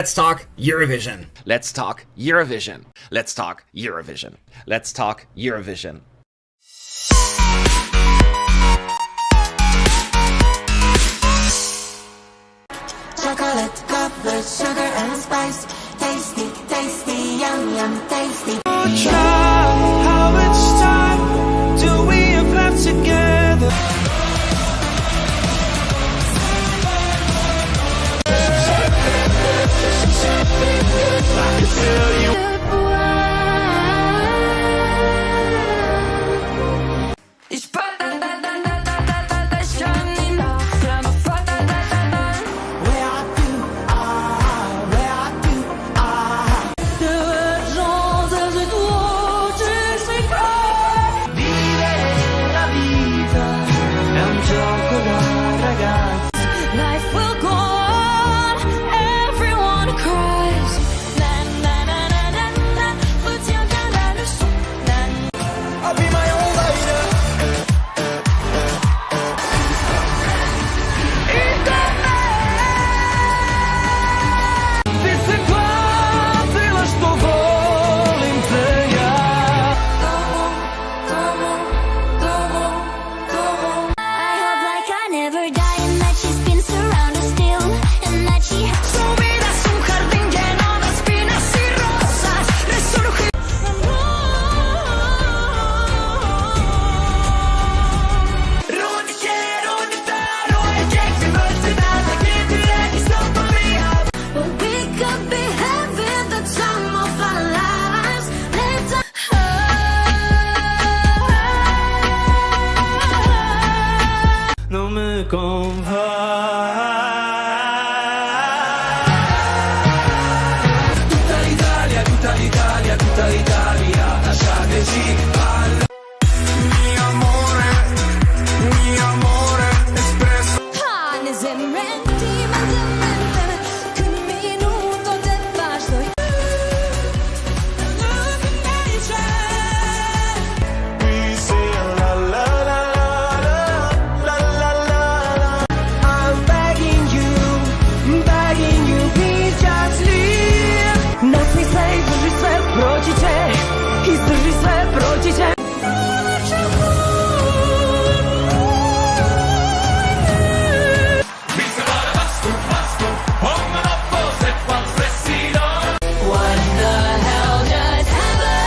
Let's talk Eurovision. Let's talk Eurovision. Let's talk Eurovision. Let's talk Eurovision. Chocolate covered sugar and spice. Tasty, tasty, yum, yum, tasty. How much time do we have left together? I can tell you. Life will go on, everyone cries. Na na na na na na, retiens bien la leçon. Na na. I'll be my own leader. Disse quanto elas tua voluntaria. I hope like I never die and that she spins around us still and that she has Su vida es un jardín lleno de espinas y rosas. Resurgir. But we could be having the time of our lives. No me conva. Tutta l'Italia, lasciateci parlare. Mio amore, espresso. Ne zemreti me zemrete, ky minuto të vazhdoj. We say la la la la la la la la. I'm begging you, please just leave. Nothing safe, zdrży se proti cię i zdrży se proti cię. What the hell just happened?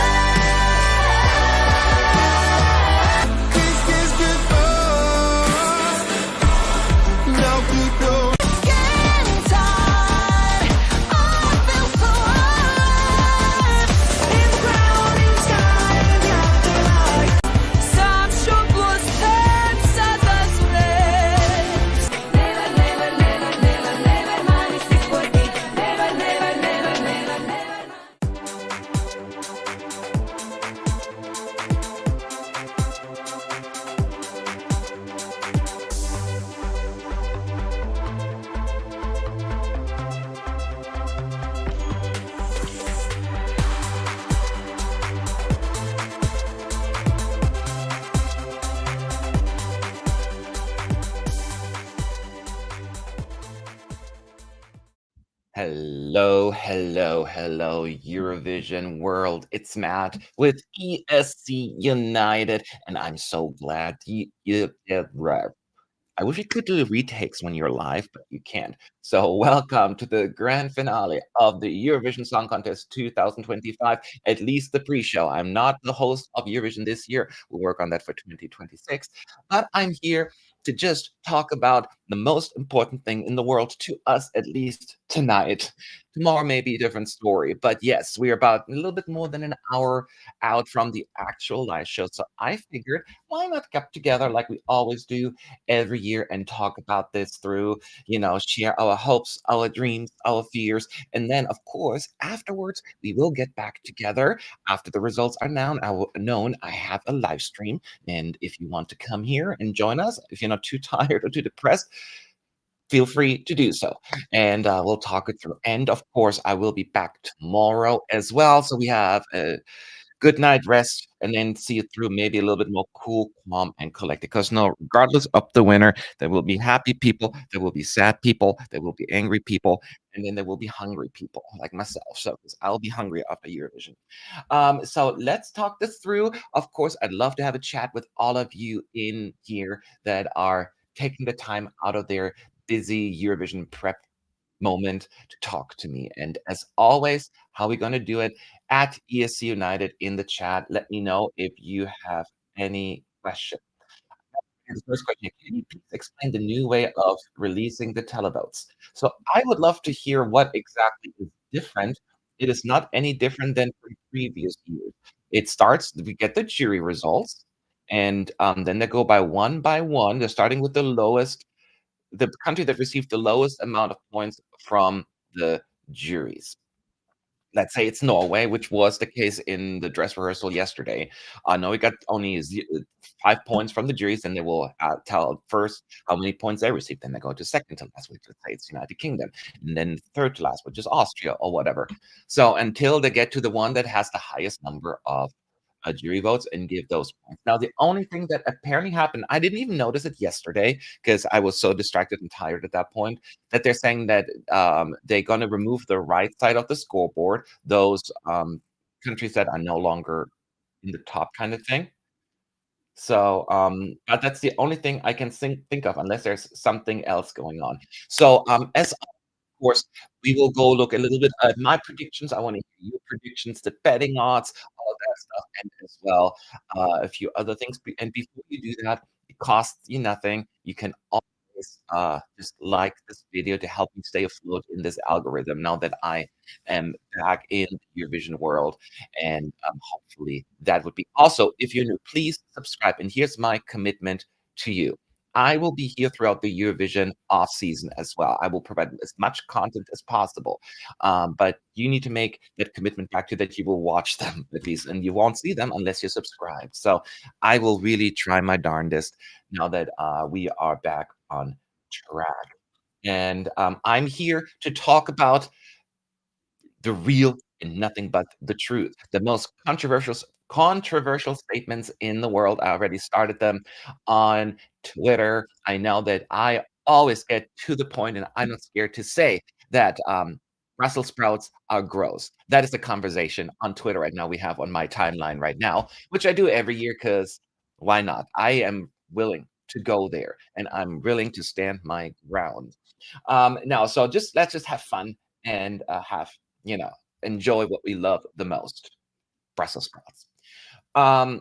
Getting tired, I feel so high. In the ground, in the sky, in the afterlife. Sam should serca das vez. Never, never, never, never, never mind is this for me. Never, never, never, never, never. Hello, hello, hello, Eurovision world. It's Matt with ESC United, and I'm so glad you did right. I wish you could do retakes when you're live, but you can't. So, welcome to the grand finale of the Eurovision Song Contest 2025, at least the pre show. I'm not the host of Eurovision this year. We'll work on that for 2026. But I'm here to just talk about the most important thing in the world to us, at least tonight. Tomorrow may be a different story, but yes, we're about a little bit more than an hour out from the actual live show. So I figured, why not get together like we always do every year and talk about this through, share our hopes, our dreams, our fears. And then, of course, afterwards, we will get back together after the results are known. I have a live stream. And if you want to come here and join us, if you're not too tired or too depressed, feel free to do so. And we'll talk it through. And of course, I will be back tomorrow as well. So we have a good night rest, and then see it through maybe a little bit more cool, calm, and collected. Because no, regardless of the winner, there will be happy people, there will be sad people, there will be angry people, and then there will be hungry people like myself. So 'cause I'll be hungry after Eurovision. So let's talk this through. Of course, I'd love to have a chat with all of you in here that are taking the time out of their busy Eurovision prep moment to talk to me. And as always, how are we going to do it? At ESC United in the chat. Let me know if you have any questions. And the first question, can you please explain the new way of releasing the televotes? So I would love to hear what exactly is different. It is not any different than from previous years. It starts, we get the jury results, and then they go by one. They're starting with the lowest, the country that received the lowest amount of points from the juries. Let's say it's Norway, which was the case in the dress rehearsal yesterday. Norway got only 5 points from the juries, and they will tell first how many points they received. Then they go to second to last, which let's say it's United Kingdom, and then third to last, which is Austria or whatever. So until they get to the one that has the highest number of jury votes and give those points. Now, the only thing that apparently happened, I didn't even notice it yesterday because I was so distracted and tired at that point, that they're saying that they're going to remove the right side of the scoreboard, those countries that are no longer in the top kind of thing. So, but that's the only thing I can think of, unless there's something else going on. So, as course, we will go look a little bit at my predictions. I want to hear your predictions, the betting odds, all that stuff, and as well, a few other things. And before you do that, it costs you nothing. You can always just like this video to help me stay afloat in this algorithm now that I am back in your vision world. And hopefully that would be also, if you're new, please subscribe. And here's my commitment to you. I will be here throughout the Eurovision off season as well. I will provide as much content as possible, but you need to make that commitment back to that you will watch them at least, and you won't see them unless you subscribe. So I will really try my darndest now that we are back on track. And I'm here to talk about the real and nothing but the truth. The most controversial statements in the world. I already started them on Twitter. I know that I always get to the point, and I'm not scared to say that Brussels sprouts are gross. That is the conversation on Twitter right now we have on my timeline right now, which I do every year because why not? I am willing to go there, and I'm willing to stand my ground. Now, so just let's just have fun and have, you know, enjoy what we love the most, Brussels sprouts.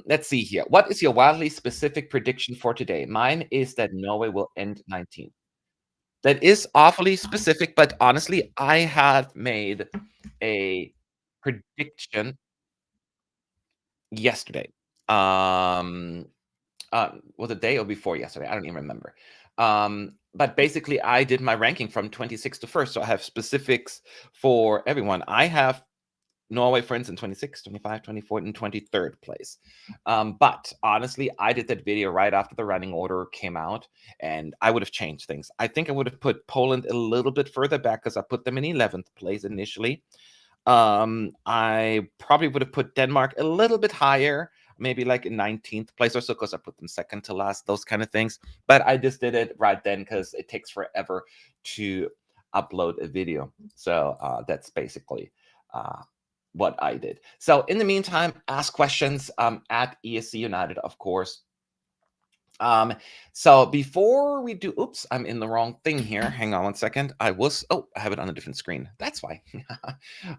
Let's see here. What is your wildly specific prediction for today? Mine is that Norway will end 19th. That is awfully specific, but honestly, I have made a prediction yesterday. Um, was it day or before yesterday? I don't even remember. But basically, I did my ranking from 26th to first, so I have specifics for everyone. I have Norway, for instance, 26, 25, 24, and 23rd place. But honestly, I did that video right after the running order came out, and I would have changed things. I think I would have put Poland a little bit further back because I put them in 11th place initially. I probably would have put Denmark a little bit higher, maybe like in 19th place or so, because I put them second to last, those kind of things. But I just did it right then because it takes forever to upload a video. So that's basically what I did. So in the meantime, ask questions at ESC United, of course. So before we do, oops, I'm in the wrong thing here. Hang on one second. I have it on a different screen. That's why.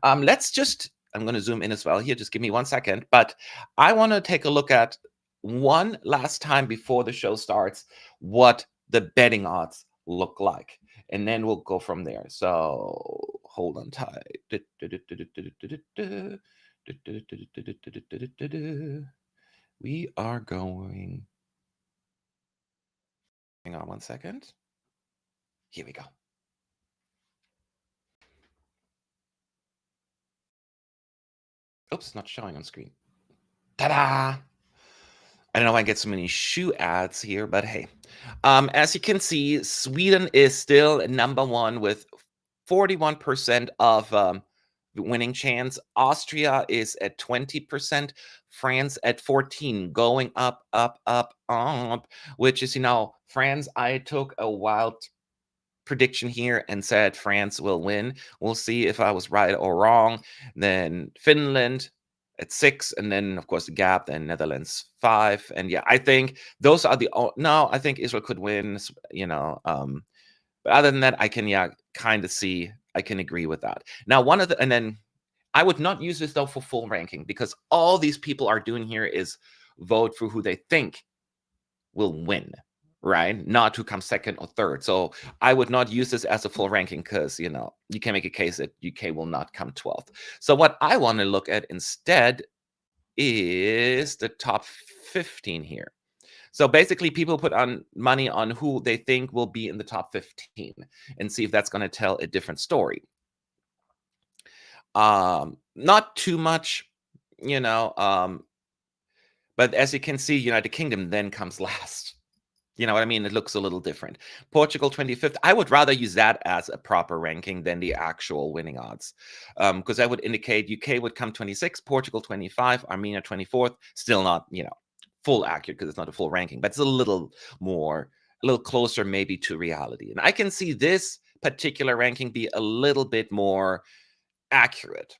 Let's just, I'm going to zoom in as well here. Just give me 1 second. But I want to take a look at one last time before the show starts, what the betting odds look like. And then we'll go from there. So hold on tight. We are going. Hang on 1 second. Here we go. Oops, not showing on screen. Ta-da! I don't know why I get so many shoe ads here, but hey. As you can see, Sweden is still number one with 41% of winning chance. Austria is at 20%, France at 14, going up, up, up, up, which is, France, I took a wild prediction here and said France will win. We'll see if I was right or wrong. Then Finland at 6, and then of course the gap, then Netherlands 5. And yeah, I think those are no, I think Israel could win, but other than that, I can kind of see, I can agree with that. Now, and then I would not use this though for full ranking, because all these people are doing here is vote for who they think will win, right? Not who comes second or third. So I would not use this as a full ranking, because you can make a case that UK will not come 12th. So what I want to look at instead is the top 15 here. So basically, people put on money on who they think will be in the top 15 and see if that's going to tell a different story. Not too much, but as you can see, United Kingdom then comes last. You know what I mean? It looks a little different. Portugal 25th. I would rather use that as a proper ranking than the actual winning odds, because that would indicate UK would come 26, Portugal 25, Armenia 24th. Still not, full accurate, because it's not a full ranking, but it's a little closer maybe to reality. And I can see this particular ranking be a little bit more accurate.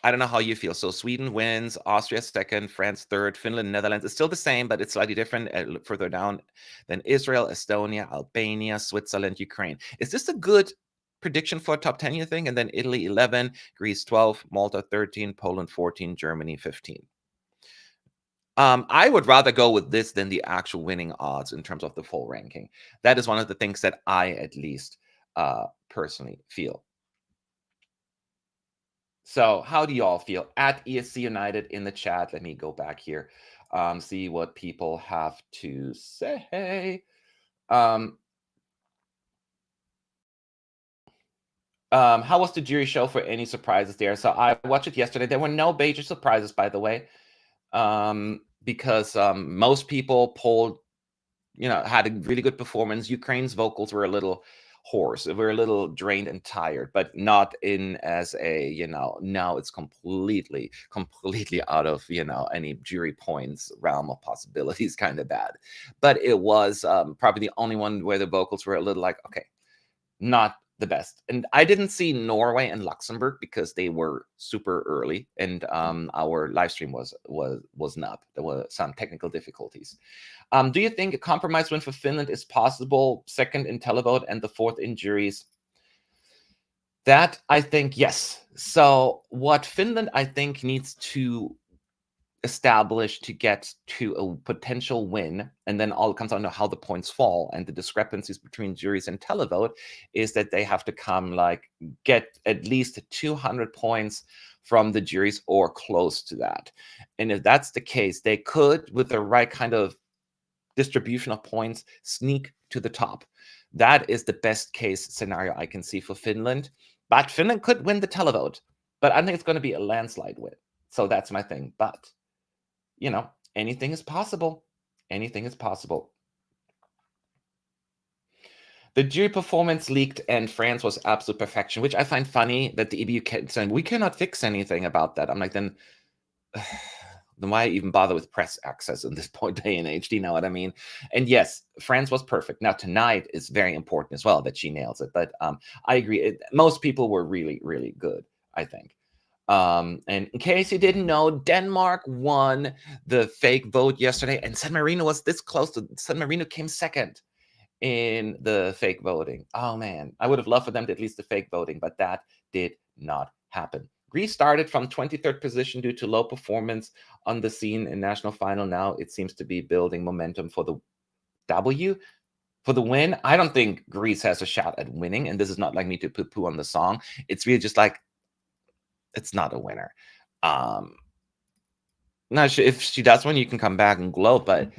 I don't know how you feel. So Sweden wins, Austria second, France third, Finland, Netherlands is still the same, but it's slightly different further down. Then Israel, Estonia, Albania, Switzerland, Ukraine. Is this a good prediction for a top 10, you think? And then Italy 11, Greece 12, Malta 13, Poland 14, Germany 15. I would rather go with this than the actual winning odds in terms of the full ranking. That is one of the things that I at least personally feel. So how do you all feel? At ESC United in the chat. Let me go back here, see what people have to say. How was the jury show? For any surprises there? So I watched it yesterday. There were no major surprises, by the way, because most people polled, had a really good performance. Ukraine's vocals were a little hoarse. We're a little drained and tired, but not in as a, now it's completely out of, any jury points realm of possibilities, kind of bad. But it was probably the only one where the vocals were a little like, okay, not the best. And I didn't see Norway and Luxembourg because they were super early, and our live stream was not. There were some technical difficulties. Do you think a compromise win for Finland is possible? Second in televote and the fourth in juries. That, I think, yes. So what Finland, I think, needs to establish to get to a potential win, and then all it comes down to how the points fall and the discrepancies between juries and televote, is that they have to get at least 200 points from the juries or close to that. And if that's the case, they could, with the right kind of distribution of points, sneak to the top. That is the best case scenario I can see for Finland. But Finland could win the televote, but I think it's going to be a landslide win. So that's my thing. But anything is possible. Anything is possible. The jury performance leaked and France was absolute perfection, which I find funny that the EBU kept saying, we cannot fix anything about that. I'm like, then why even bother with press access in this day and age? Do you know what I mean? And yes, France was perfect. Now, tonight is very important as well that she nails it. But I agree. Most people were really, really good, I think. And in case you didn't know, Denmark won the fake vote yesterday, and San Marino was this close to. San Marino came second in the fake voting. Oh man, I would have loved for them to at least the fake voting, but that did not happen. Greece started from 23rd position due to low performance on the scene in national final. Now it seems to be building momentum for the for the win. I don't think Greece has a shot at winning, and this is not like me to poo-poo on the song. It's really just like, it's not a winner. Not sure if she does win, you can come back and gloat, but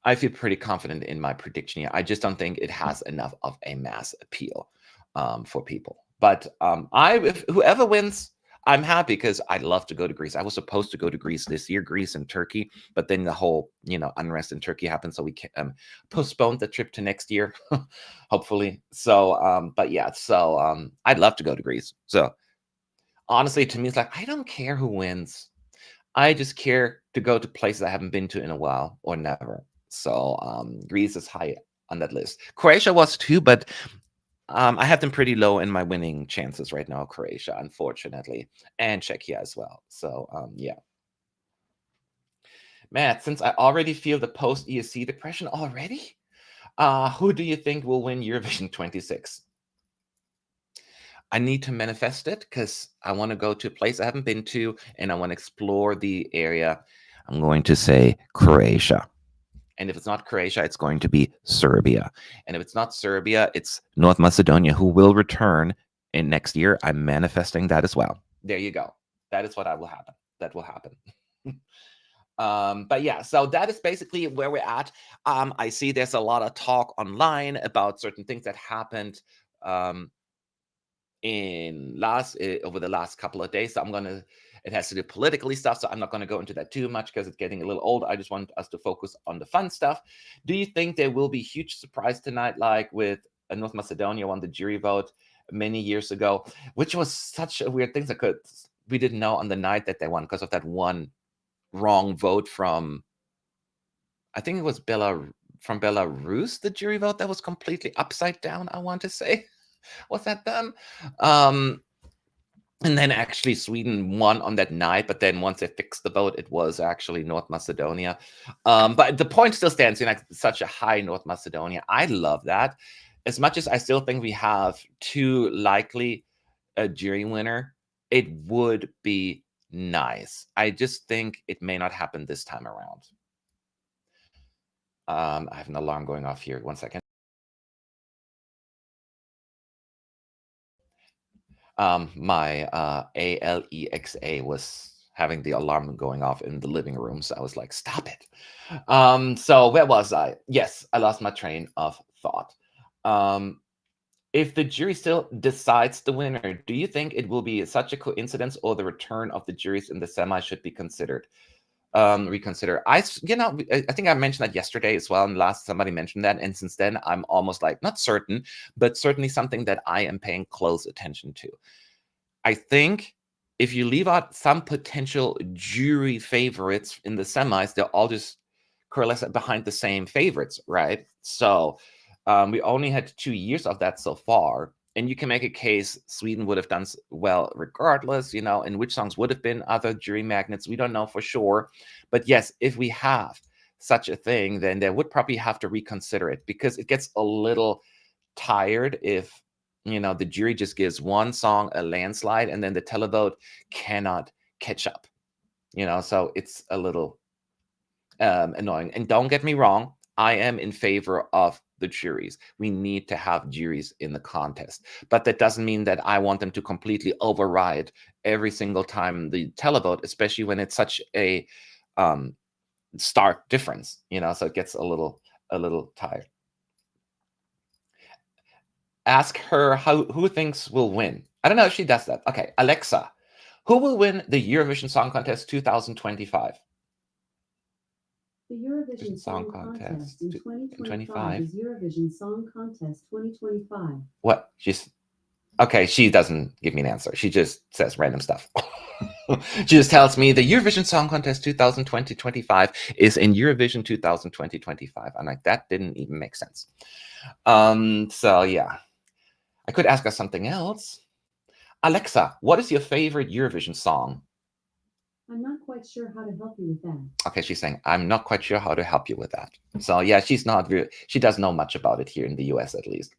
I feel pretty confident in my prediction here. I just don't think it has enough of a mass appeal for people. But if whoever wins, I'm happy, because I'd love to go to Greece. I was supposed to go to Greece this year, Greece and Turkey, but then the whole unrest in Turkey happened, so we postponed the trip to next year, hopefully. So, but yeah, so I'd love to go to Greece. So honestly, to me, it's like I don't care who wins. I just care to go to places I haven't been to in a while or never. So Greece is high on that list. Croatia was too, but I have them pretty low in my winning chances right now. Croatia, unfortunately, and Czechia as well. So yeah, Matt. Since I already feel the post ESC depression already, who do you think will win Eurovision 26? I need to manifest it because I want to go to a place I haven't been to and I want to explore the area. I'm going to say Croatia. And if it's not Croatia, it's going to be Serbia. And if it's not Serbia, it's North Macedonia, who will return in next year. I'm manifesting that as well. There you go. That is what I will happen. That will happen. But yeah, so that is basically where we're at. I see there's a lot of talk online about certain things that happened um, over the last couple of days. So it has to do politically stuff. So I'm not gonna go into that too much because it's getting a little old. I just want us to focus on the fun stuff. Do you think there will be huge surprise tonight, like with North Macedonia won the jury vote many years ago, which was such a weird thing because we didn't know on the night that they won because of that one wrong vote from, I think it was from Belarus, the jury vote that was completely upside down, I want to say. Was that done? And then actually Sweden won on that night, but then once they fixed the vote, it was actually North Macedonia. But the point still stands, like such a high North Macedonia. I love that. As much as I still think we have too likely a jury winner, it would be nice. I just think it may not happen this time around. I have an alarm going off here. 1 second. My Alexa was having the alarm going off in the living room, so I was like, stop it. So where was I? Yes, I lost my train of thought. If the jury still decides the winner, do you think it will be such a coincidence or the return of the juries in the semi should be considered? Reconsider. I think I mentioned that yesterday as well, and last somebody mentioned that, and since then I'm almost like not certain, but certainly something that I am paying close attention to. I think if you leave out some potential jury favorites in the semis, they'll all just coalesce behind the same favorites, right? So we only had 2 years of that so far. And you can make a case Sweden would have done well regardless, and which songs would have been other jury magnets. We don't know for sure. But yes, if we have such a thing, then they would probably have to reconsider it because it gets a little tired if the jury just gives one song a landslide and then the televote cannot catch up. So it's a little annoying. And don't get me wrong, I am in favor of the juries. We need to have juries in the contest, but that doesn't mean that I want them to completely override every single time the televote, especially when it's such a stark difference. So it gets a little tired. Ask her who thinks will win. I don't know if she does that. Okay, Alexa, who will win the Eurovision Song Contest 2025? The Eurovision Song Contest in 2025 is Eurovision Song Contest 2025. What? Okay, she doesn't give me an answer. She just says random stuff. She just tells me the Eurovision Song Contest 2025 is in Eurovision 2025. I'm like, that didn't even make sense. So yeah. I could ask her something else. Alexa, what is your favorite Eurovision song? I'm not quite sure how to help you with that. Okay, she's saying, I'm not quite sure how to help you with that. So yeah, she doesn't know much about it here in the US at least.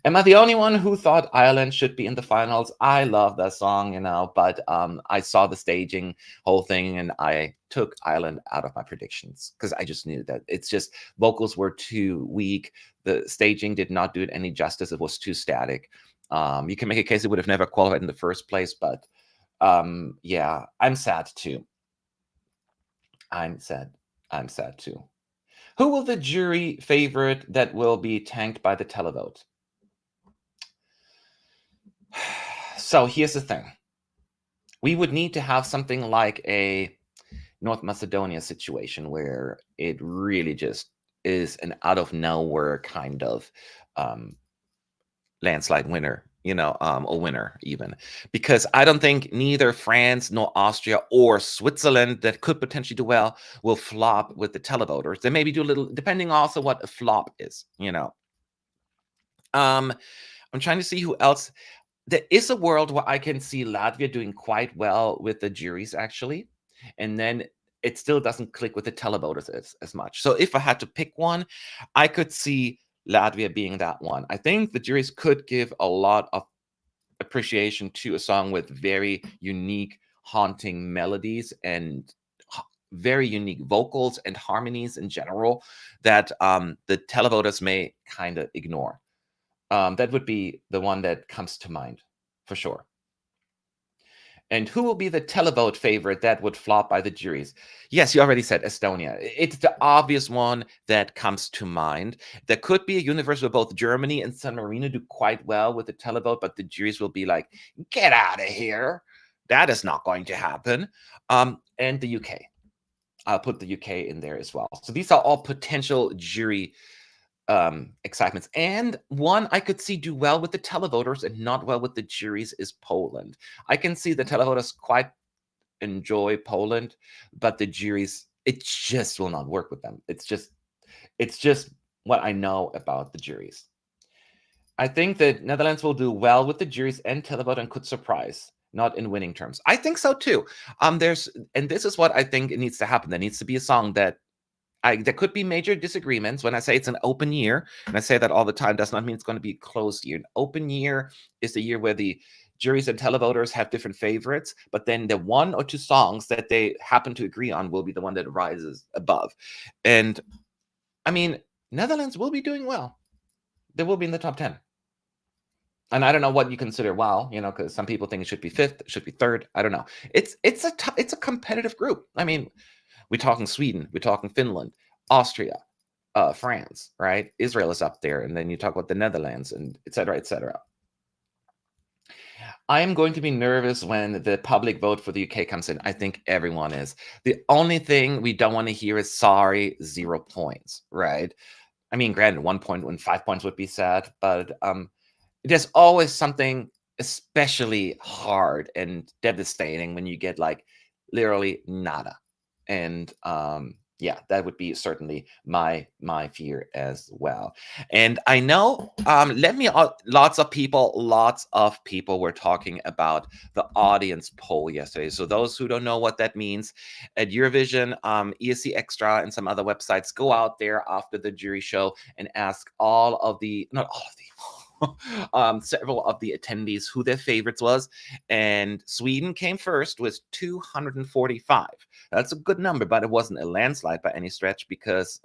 Am I the only one who thought Ireland should be in the finals? I love that song, but I saw the staging whole thing and I took Ireland out of my predictions because I just knew that it's just vocals were too weak. The staging did not do it any justice. It was too static. You can make a case it would have never qualified in the first place, but yeah, I'm sad too. I'm sad too. Who will the jury favorite that will be tanked by the televote? So here's the thing. We would need to have something like a North Macedonia situation where it really just is an out of nowhere kind of landslide winner a winner even, because I don't think neither France nor Austria or Switzerland that could potentially do well will flop with the televoters. They maybe do a little, depending also what a flop is. I'm trying to see who else. There is a world where I can see Latvia doing quite well with the juries, actually, and then it still doesn't click with the televoters as much. So if I had to pick one, I could see Latvia being that one. I think the juries could give a lot of appreciation to a song with very unique, haunting melodies and very unique vocals and harmonies in general that the televoters may kind of ignore. That would be the one that comes to mind, for sure. And who will be the televote favorite that would flop by the juries? Yes, you already said Estonia. It's the obvious one that comes to mind. There could be a universe where both Germany and San Marino do quite well with the televote, but the juries will be like, get out of here. That is not going to happen. And the UK. I'll put the UK in there as well. So these are all potential jury excitements. And one I could see do well with the televoters and not well with the juries is Poland. I can see the televoters quite enjoy Poland, but the juries, it just will not work with them. It's just what I know about the juries. I think that Netherlands will do well with the juries and televote and could surprise, not in winning terms. I think so too. And this is what I think it needs to happen. There needs to be a song that there could be major disagreements. When I say it's an open year, and I say that all the time, does not mean it's going to be a closed year. An open year is the year where the juries and televoters have different favorites, but then the one or two songs that they happen to agree on will be the one that rises above. And I mean, Netherlands will be doing well. They will be in the top 10. And I don't know what you consider well, because some people think it should be fifth, it should be third. I don't know. It's a competitive group. I mean, we're talking Sweden, we're talking Finland, Austria, France, right? Israel is up there, and then you talk about the Netherlands, and et cetera, et cetera. I am going to be nervous when the public vote for the UK comes in. I think everyone is. The only thing we don't want to hear is sorry, 0 points, right? I mean, granted, 1 point and 5 points would be sad, but there's always something especially hard and devastating when you get like literally nada. And yeah, that would be certainly my fear as well. And I know lots of people were talking about the audience poll yesterday. So those who don't know what that means, at Eurovision, ESC Extra and some other websites go out there after the jury show and ask several of the attendees who their favorites was, and Sweden came first with 245. That's a good number, but it wasn't a landslide by any stretch, because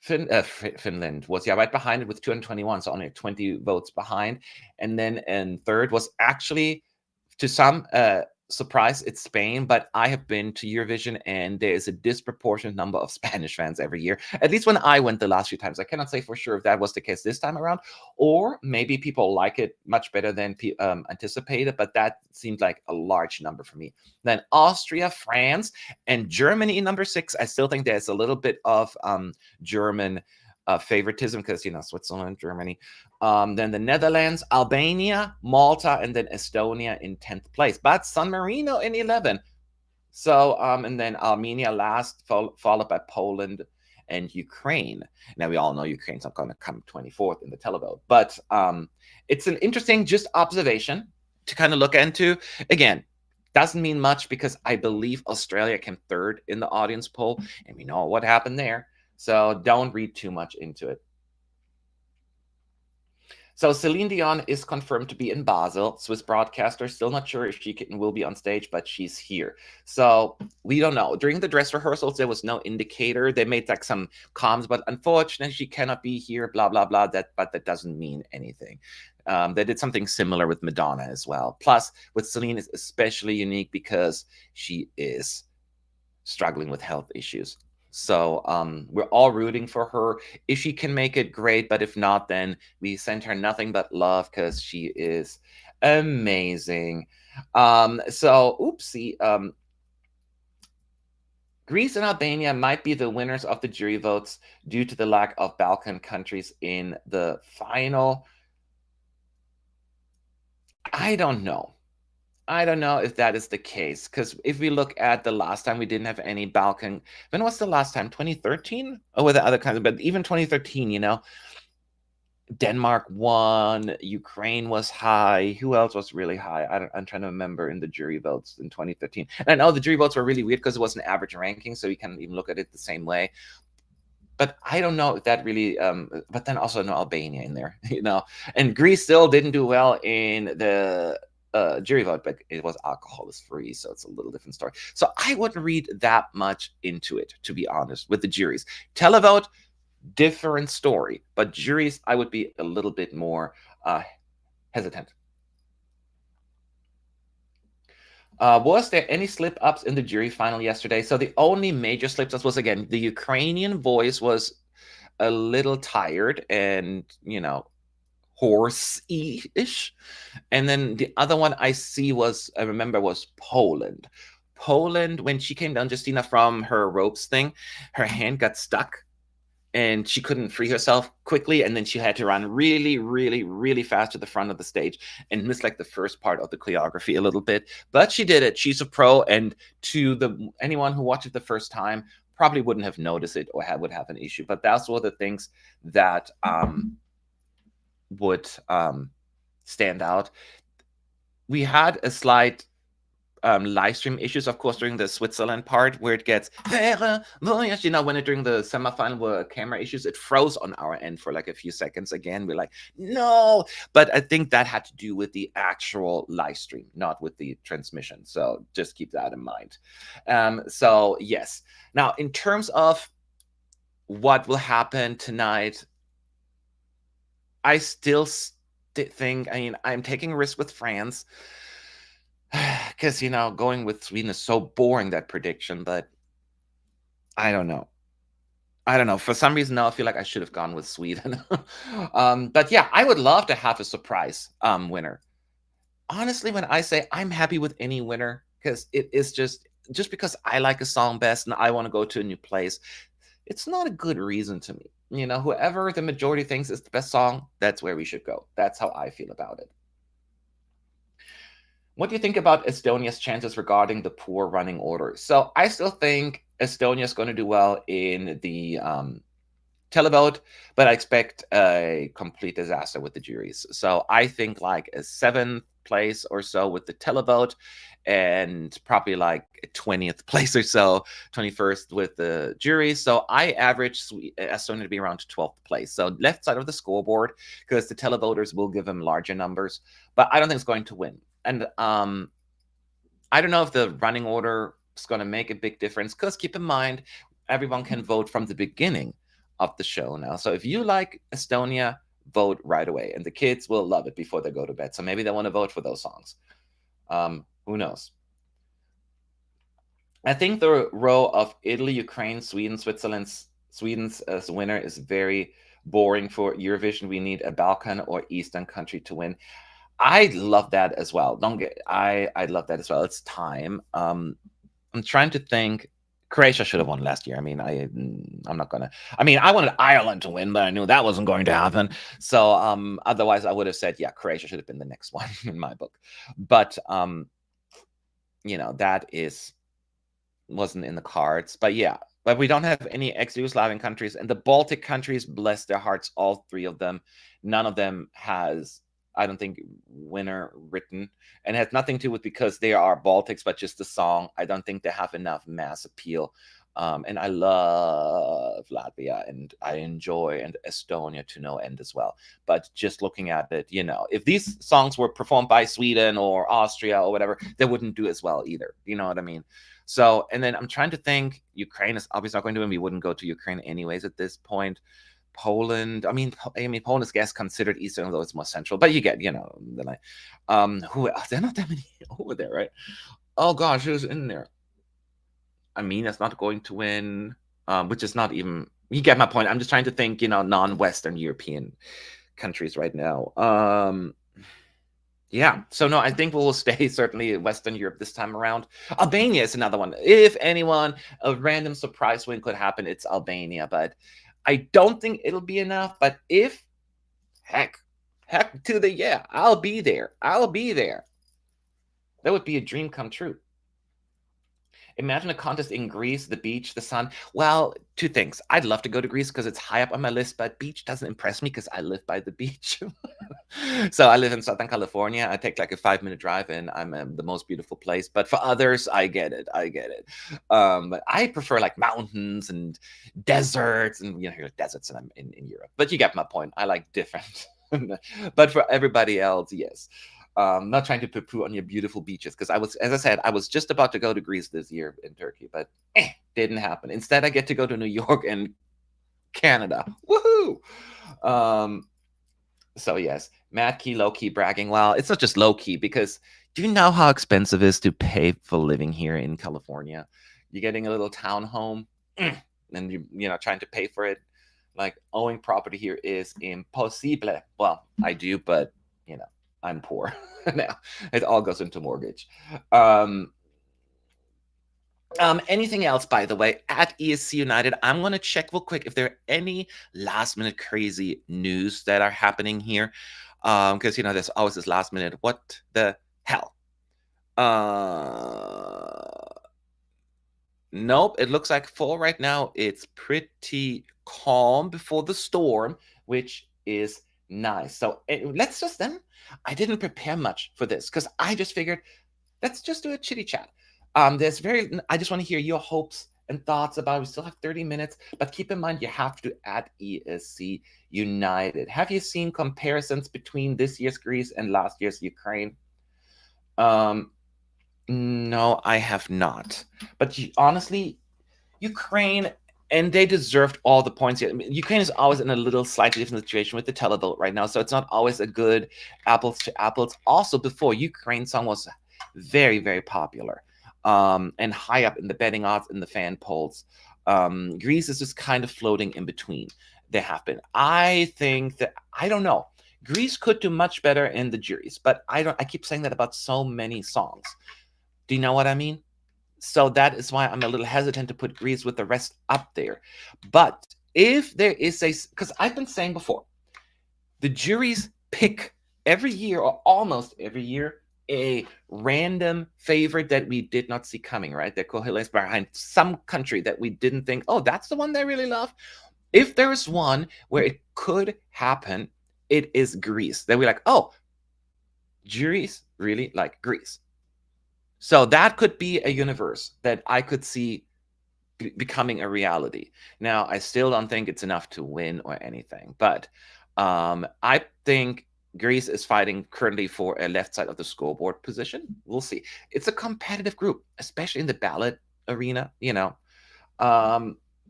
Finland was right behind it with 221, so only 20 votes behind. And then in third was actually, to some surprise, it's Spain, but I have been to Eurovision and there is a disproportionate number of Spanish fans every year, at least when I went the last few times. I cannot say for sure if that was the case this time around, or maybe people like it much better than anticipated, but that seemed like a large number for me. Then Austria, France, and Germany in number 6. I still think there's a little bit of German favoritism, because Switzerland, Germany, then the Netherlands, Albania, Malta, and then Estonia in 10th place, but San Marino in 11th. So and then Armenia last, followed by Poland and Ukraine. Now we all know Ukraine's not going to come 24th in the televote, but it's an interesting just observation to kind of look into. Again, doesn't mean much, because I believe Australia came third in the audience poll, and we know what happened there. So don't read too much into it. So Celine Dion is confirmed to be in Basel. Swiss broadcaster, still not sure if she will be on stage, but she's here. So we don't know. During the dress rehearsals, there was no indicator. They made like some comms, but unfortunately she cannot be here, blah, blah, blah. But that doesn't mean anything. They did something similar with Madonna as well. Plus, with Celine, is especially unique because she is struggling with health issues. So we're all rooting for her. If she can make it, great. But if not, then we send her nothing but love, because she is amazing. So, oopsie. Greece and Albania might be the winners of the jury votes due to the lack of Balkan countries in the final. I don't know. I don't know if that is the case, because if we look at the last time we didn't have any Balkan, when was the last time? 2013? Oh, with the other kinds, but even 2013, Denmark won, Ukraine was high. Who else was really high? I'm trying to remember in the jury votes in 2013. And I know the jury votes were really weird because it was an average ranking, so you can't even look at it the same way. But I don't know if that really, but then also no Albania in there, and Greece still didn't do well in the jury vote, but it was alcohol is free, so it's a little different story. So I wouldn't read that much into it, to be honest, with the juries. Televote, different story, but juries, I would be a little bit more hesitant. Was there any slip-ups in the jury final yesterday? So the only major slip-ups was, again, the Ukrainian voice was a little tired and, hoarse-ish. And then the other one I remember was Poland. Poland, when she came down, Justina, from her ropes thing, her hand got stuck and she couldn't free herself quickly, and then she had to run really, really, really fast to the front of the stage and missed like the first part of the choreography a little bit. But she did it. She's a pro, and to anyone who watched it the first time probably wouldn't have noticed it or would have an issue. But that's one of the things that would stand out. We had a slight live stream issues, of course, during the Switzerland part, where it gets when it during the semifinal were camera issues, it froze on our end for like a few seconds. Again, we're like, no, but I think that had to do with the actual live stream, not with the transmission. So just keep that in mind. So yes. Now, in terms of what will happen tonight, I still think, I'm taking a risk with France. Because, going with Sweden is so boring, that prediction, but I don't know. For some reason now I feel like I should have gone with Sweden. But yeah, I would love to have a surprise winner. Honestly, when I say I'm happy with any winner, because it is just because I like a song best and I want to go to a new place, it's not a good reason to me. Whoever the majority thinks is the best song, that's where we should go. That's how I feel about it. What do you think about Estonia's chances regarding the poor running order? So I still think Estonia is going to do well in the televote, but I expect a complete disaster with the juries. So I think like a 7th place or so with the televote, and probably like a 20th place or so, 21st with the jury. So I average Estonia to be around 12th place. So left side of the scoreboard, because the televoters will give them larger numbers, but I don't think it's going to win. And I don't know if the running order is going to make a big difference, because keep in mind, everyone can vote from the beginning of the show now. So if you like Estonia, vote right away, and the kids will love it before they go to bed. So maybe they want to vote for those songs. Who knows? I think the row of Italy, Ukraine, Sweden, Sweden's as winner is very boring for Eurovision. We need a Balkan or Eastern country to win. I love that as well. I love that as well. It's time. I'm trying to think. Croatia should have won last year. I'm not gonna. I wanted Ireland to win, but I knew that wasn't going to happen. So otherwise I would have said, yeah, Croatia should have been the next one in my book. But that wasn't in the cards. But yeah, but we don't have any ex-Yugoslavian countries, and the Baltic countries, bless their hearts, all 3 of them, none of them has, I don't think, winner written, and it has nothing to do with because they are Baltics, but just the song. I don't think they have enough mass appeal. And I love Latvia, and I enjoy and Estonia to no end as well. But just looking at it, if these songs were performed by Sweden or Austria or whatever, they wouldn't do as well either. You know what I mean? So, and then I'm trying to think, Ukraine is obviously not going to win. We wouldn't go to Ukraine anyways at this point. Poland, Poland is, guess, considered Eastern, although it's more central. But you get, who else? There are not that many over there, right? Oh gosh, who's in there? Armenia's not going to win, which is not even. You get my point. I'm just trying to think, non-Western European countries right now. Yeah, so no, I think we'll stay certainly Western Europe this time around. Albania is another one. If anyone, a random surprise win could happen, it's Albania, but I don't think it'll be enough. But if, heck, Heck to the yeah. I'll be there. I'll be there. That would be a dream come true. Imagine a contest in Greece, the beach, the sun. Well, two things. I'd love to go to Greece because it's high up on my list, but beach doesn't impress me because I live by the beach. So I live in Southern California. I take like a 5-minute drive and I'm in the most beautiful place. But for others, I get it. I get it. But I prefer like mountains and deserts and, you know, here are deserts and I'm in Europe. But you get my point. I like different. But for everybody else, yes. Not trying to poo-poo on your beautiful beaches because as I said, I was just about to go to Greece this year in Turkey, but didn't happen. Instead, I get to go to New York and Canada. Woohoo! So yes, mad key, low key bragging. Well, it's not just low key because do you know how expensive it is to pay for living here in California? You're getting a little townhome, and you know trying to pay for it. Like owning property here is impossible. Well, I do, but you know. I'm poor now. It all goes into mortgage. Anything else, by the way, at ESC United, I'm going to check real quick if there are any last minute crazy news that are happening here. Because, you know, there's always this last minute, what the hell? Nope, it looks like fall right now. It's pretty calm before the storm, which is nice. So let's just then, I didn't prepare much for this because I just figured let's just do a chitty chat. I just want to hear your hopes and thoughts about it. We still have 30 minutes, but keep in mind you have to at ESC United. Have you seen comparisons between this year's Greece and last year's Ukraine? No, I have not. But honestly, Ukraine, and they deserved all the points. I mean, Ukraine is always in a little slightly different situation with the tele-vote right now, so it's not always a good apples to apples. Also, before, Ukraine song was very, very popular and high up in the betting odds in the fan polls. Greece is just kind of floating in between. They have been. I think that, I don't know. Greece could do much better in the juries, but I keep saying that about so many songs. Do you know what I mean? So that is why I'm a little hesitant to put Greece with the rest up there. But if there is because I've been saying before, the juries pick every year or almost every year a random favorite that we did not see coming, right? They're coalesced behind some country that we didn't think, oh, that's the one they really love. If there is one where it could happen, it is Greece. Then we're like, oh, juries really like Greece. So that could be a universe that I could see becoming a reality. Now, I still don't think it's enough to win or anything, but I think Greece is fighting currently for a left side of the scoreboard position. We'll see. It's a competitive group, especially in the ballot arena, you know.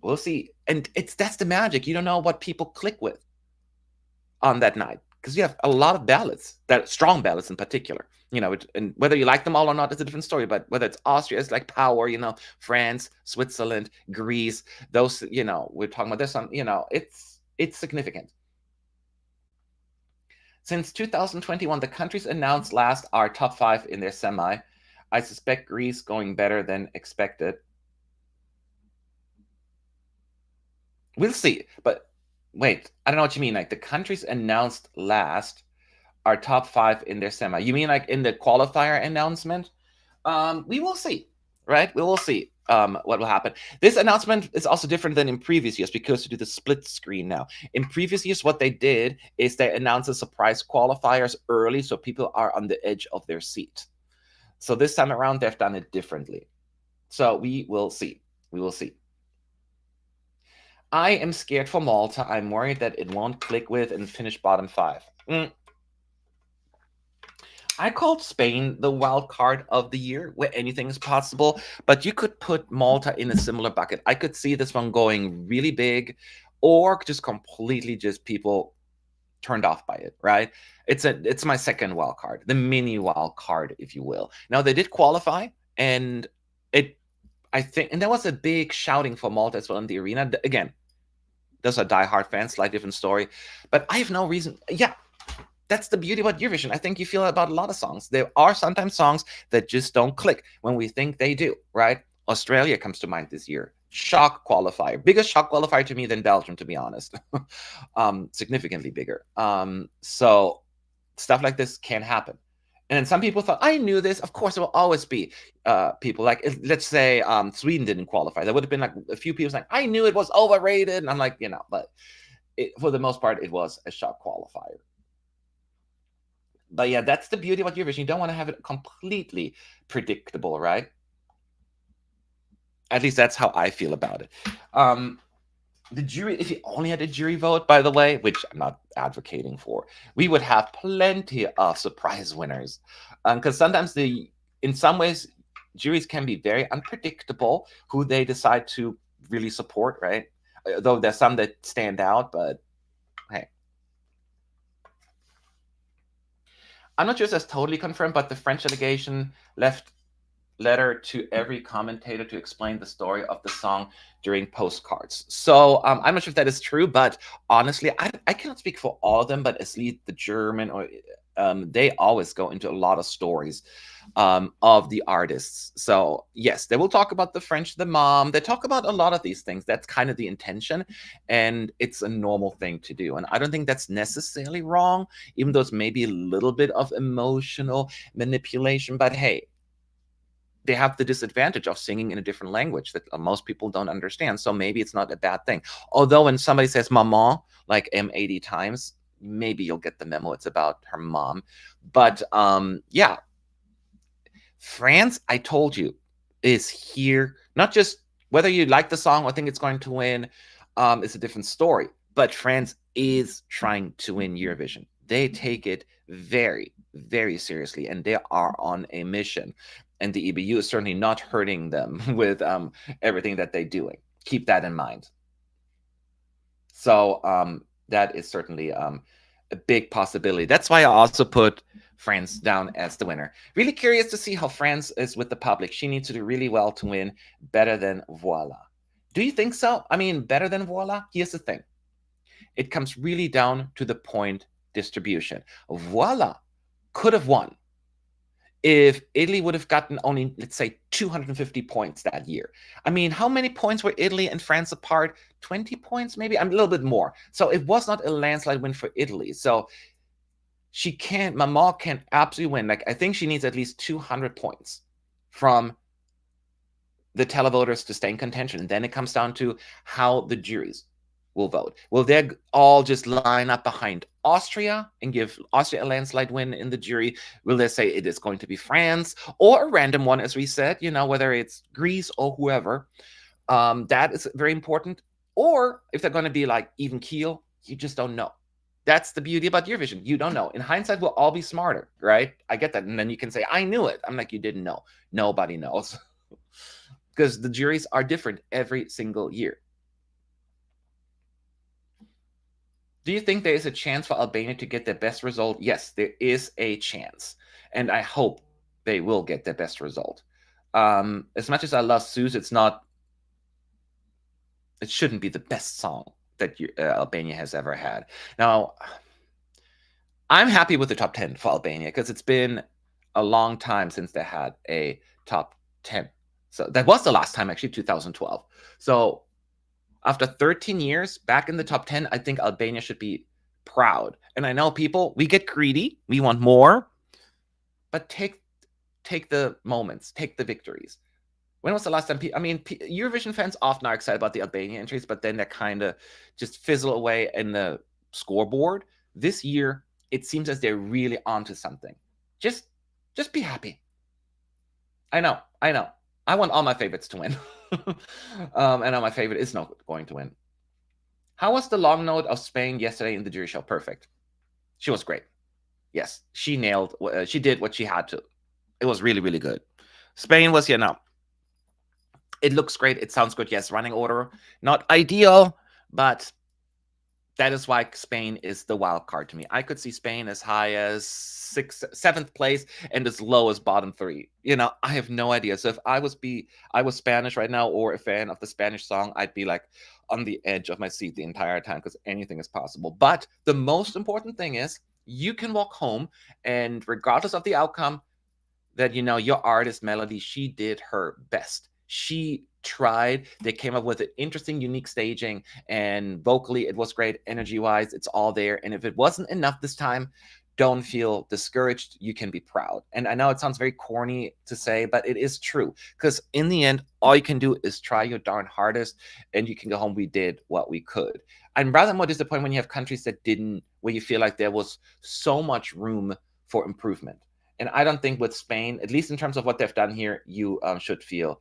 We'll see. And that's the magic. You don't know what people click with on that night because you have a lot of ballots, that strong ballots in particular. You know, and whether you like them all or not is a different story. But whether it's Austria, it's like power, you know, France, Switzerland, Greece, those, you know, we're talking about this one, you know, it's significant. Since 2021, the countries announced last are top 5 in their semi. I suspect Greece going better than expected. We'll see. But wait, I don't know what you mean. Like the countries announced last are top 5 in their semi. You mean like in the qualifier announcement? We will see, right? We will see what will happen. This announcement is also different than in previous years because to do the split screen now. In previous years, what they did is they announced the surprise qualifiers early so people are on the edge of their seat. So this time around, they've done it differently. So we will see. We will see. I am scared for Malta. I'm worried that it won't click with and finish bottom 5. I called Spain the wild card of the year, where anything is possible, but you could put Malta in a similar bucket. I could see this one going really big or just completely just people turned off by it, right? It's my second wild card, the mini wild card, if you will. Now, they did qualify, and I think, and there was a big shouting for Malta as well in the arena. Again, those are diehard fans, slightly different story, but I have no reason. Yeah. That's the beauty about Eurovision. I think you feel about a lot of songs. There are sometimes songs that just don't click when we think they do, right? Australia comes to mind this year. Shock qualifier. Biggest shock qualifier to me than Belgium, to be honest. Significantly bigger. So stuff like this can happen. And then some people thought, I knew this. Of course, it will always be people like, let's say Sweden didn't qualify. There would have been like a few people saying, I knew it was overrated. And I'm like, but for the most part, it was a shock qualifier. But yeah, that's the beauty about Eurovision. You don't want to have it completely predictable, right? At least that's how I feel about it. The jury, if you only had a jury vote, by the way, which I'm not advocating for, we would have plenty of surprise winners. Because sometimes in some ways, juries can be very unpredictable who they decide to really support, right? Though there's some that stand out, but hey. I'm not sure if that's totally confirmed, but the French delegation left letter to every commentator to explain the story of the song during postcards. So I'm not sure if that is true, but honestly, I cannot speak for all of them, but at least the German, or they always go into a lot of stories of the artists. So yes, they will talk about the French, the mom. They talk about a lot of these things. That's kind of the intention, and it's a normal thing to do. And I don't think that's necessarily wrong, even though it's maybe a little bit of emotional manipulation. But hey, they have the disadvantage of singing in a different language that most people don't understand. So maybe it's not a bad thing. Although when somebody says maman like 80 times, maybe you'll get the memo. It's about her mom. But yeah, France, I told you, is here. Not just whether you like the song or think it's going to win, is a different story. But France is trying to win Eurovision. They take it very, very seriously, and they are on a mission. And the EBU is certainly not hurting them with everything that they're doing. Keep that in mind. So that is certainly a big possibility. That's why I also put France down as the winner. Really curious to see how France is with the public. She needs to do really well to win better than Voila. Do you think so? I mean, better than Voila? Here's the thing. It comes really down to the point distribution. Voila could have won if Italy would have gotten only, let's say, 250 points that year. I mean, how many points were Italy and France apart? 20 points, maybe? I'm a little bit more. So it was not a landslide win for Italy. So Maman can absolutely win. Like, I think she needs at least 200 points from the televoters to stay in contention. And then it comes down to how the juries will vote. Will they all just line up behind Austria and give Austria a landslide win in the jury? Will they say it is going to be France or a random one, as we said, whether it's Greece or whoever? That is very important. Or if they're going to be like even keel, you just don't know. That's the beauty about Eurovision. You don't know. In hindsight, we'll all be smarter, right? I get that. And then you can say, I knew it. I'm like, you didn't know. Nobody knows. Because the juries are different every single year. Do you think there is a chance for Albania to get their best result? Yes, there is a chance. And I hope they will get their best result. As much as I love Zeus, it shouldn't be the best song that Albania has ever had. Now, I'm happy with the top 10 for Albania because it's been a long time since they had a top 10. So that was the last time, actually, 2012. So after 13 years back in the top 10, I think Albania should be proud. And I know people, we get greedy. We want more. But take the moments. Take the victories. When was the last time? Eurovision fans often are excited about the Albania entries, but then they kind of just fizzle away in the scoreboard. This year, it seems as they're really onto something. Just be happy. I know. I want all my favorites to win. I know my favorite is not going to win. How was the long note of Spain yesterday in the jury show? Perfect. She was great. Yes, she nailed. She did what she had to. It was really, really good. Spain was, it looks great. It sounds good. Yes, running order, not ideal, but that is why Spain is the wild card to me. I could see Spain as high as 7th place and as low as bottom 3. I have no idea. So if I was Spanish right now or a fan of the Spanish song, I'd be like on the edge of my seat the entire time because anything is possible. But the most important thing is you can walk home and regardless of the outcome, that your artist Melody, she did her best. She tried. They came up with an interesting, unique staging, and vocally it was great. Energy-wise, it's all there. And if it wasn't enough this time, don't feel discouraged. You can be proud. And I know it sounds very corny to say, but it is true, because in the end, all you can do is try your darn hardest, and you can go home. We did what we could. I'm rather more disappointed when you have countries that didn't, where you feel like there was so much room for improvement. And I don't think with Spain, at least in terms of what they've done here, you should feel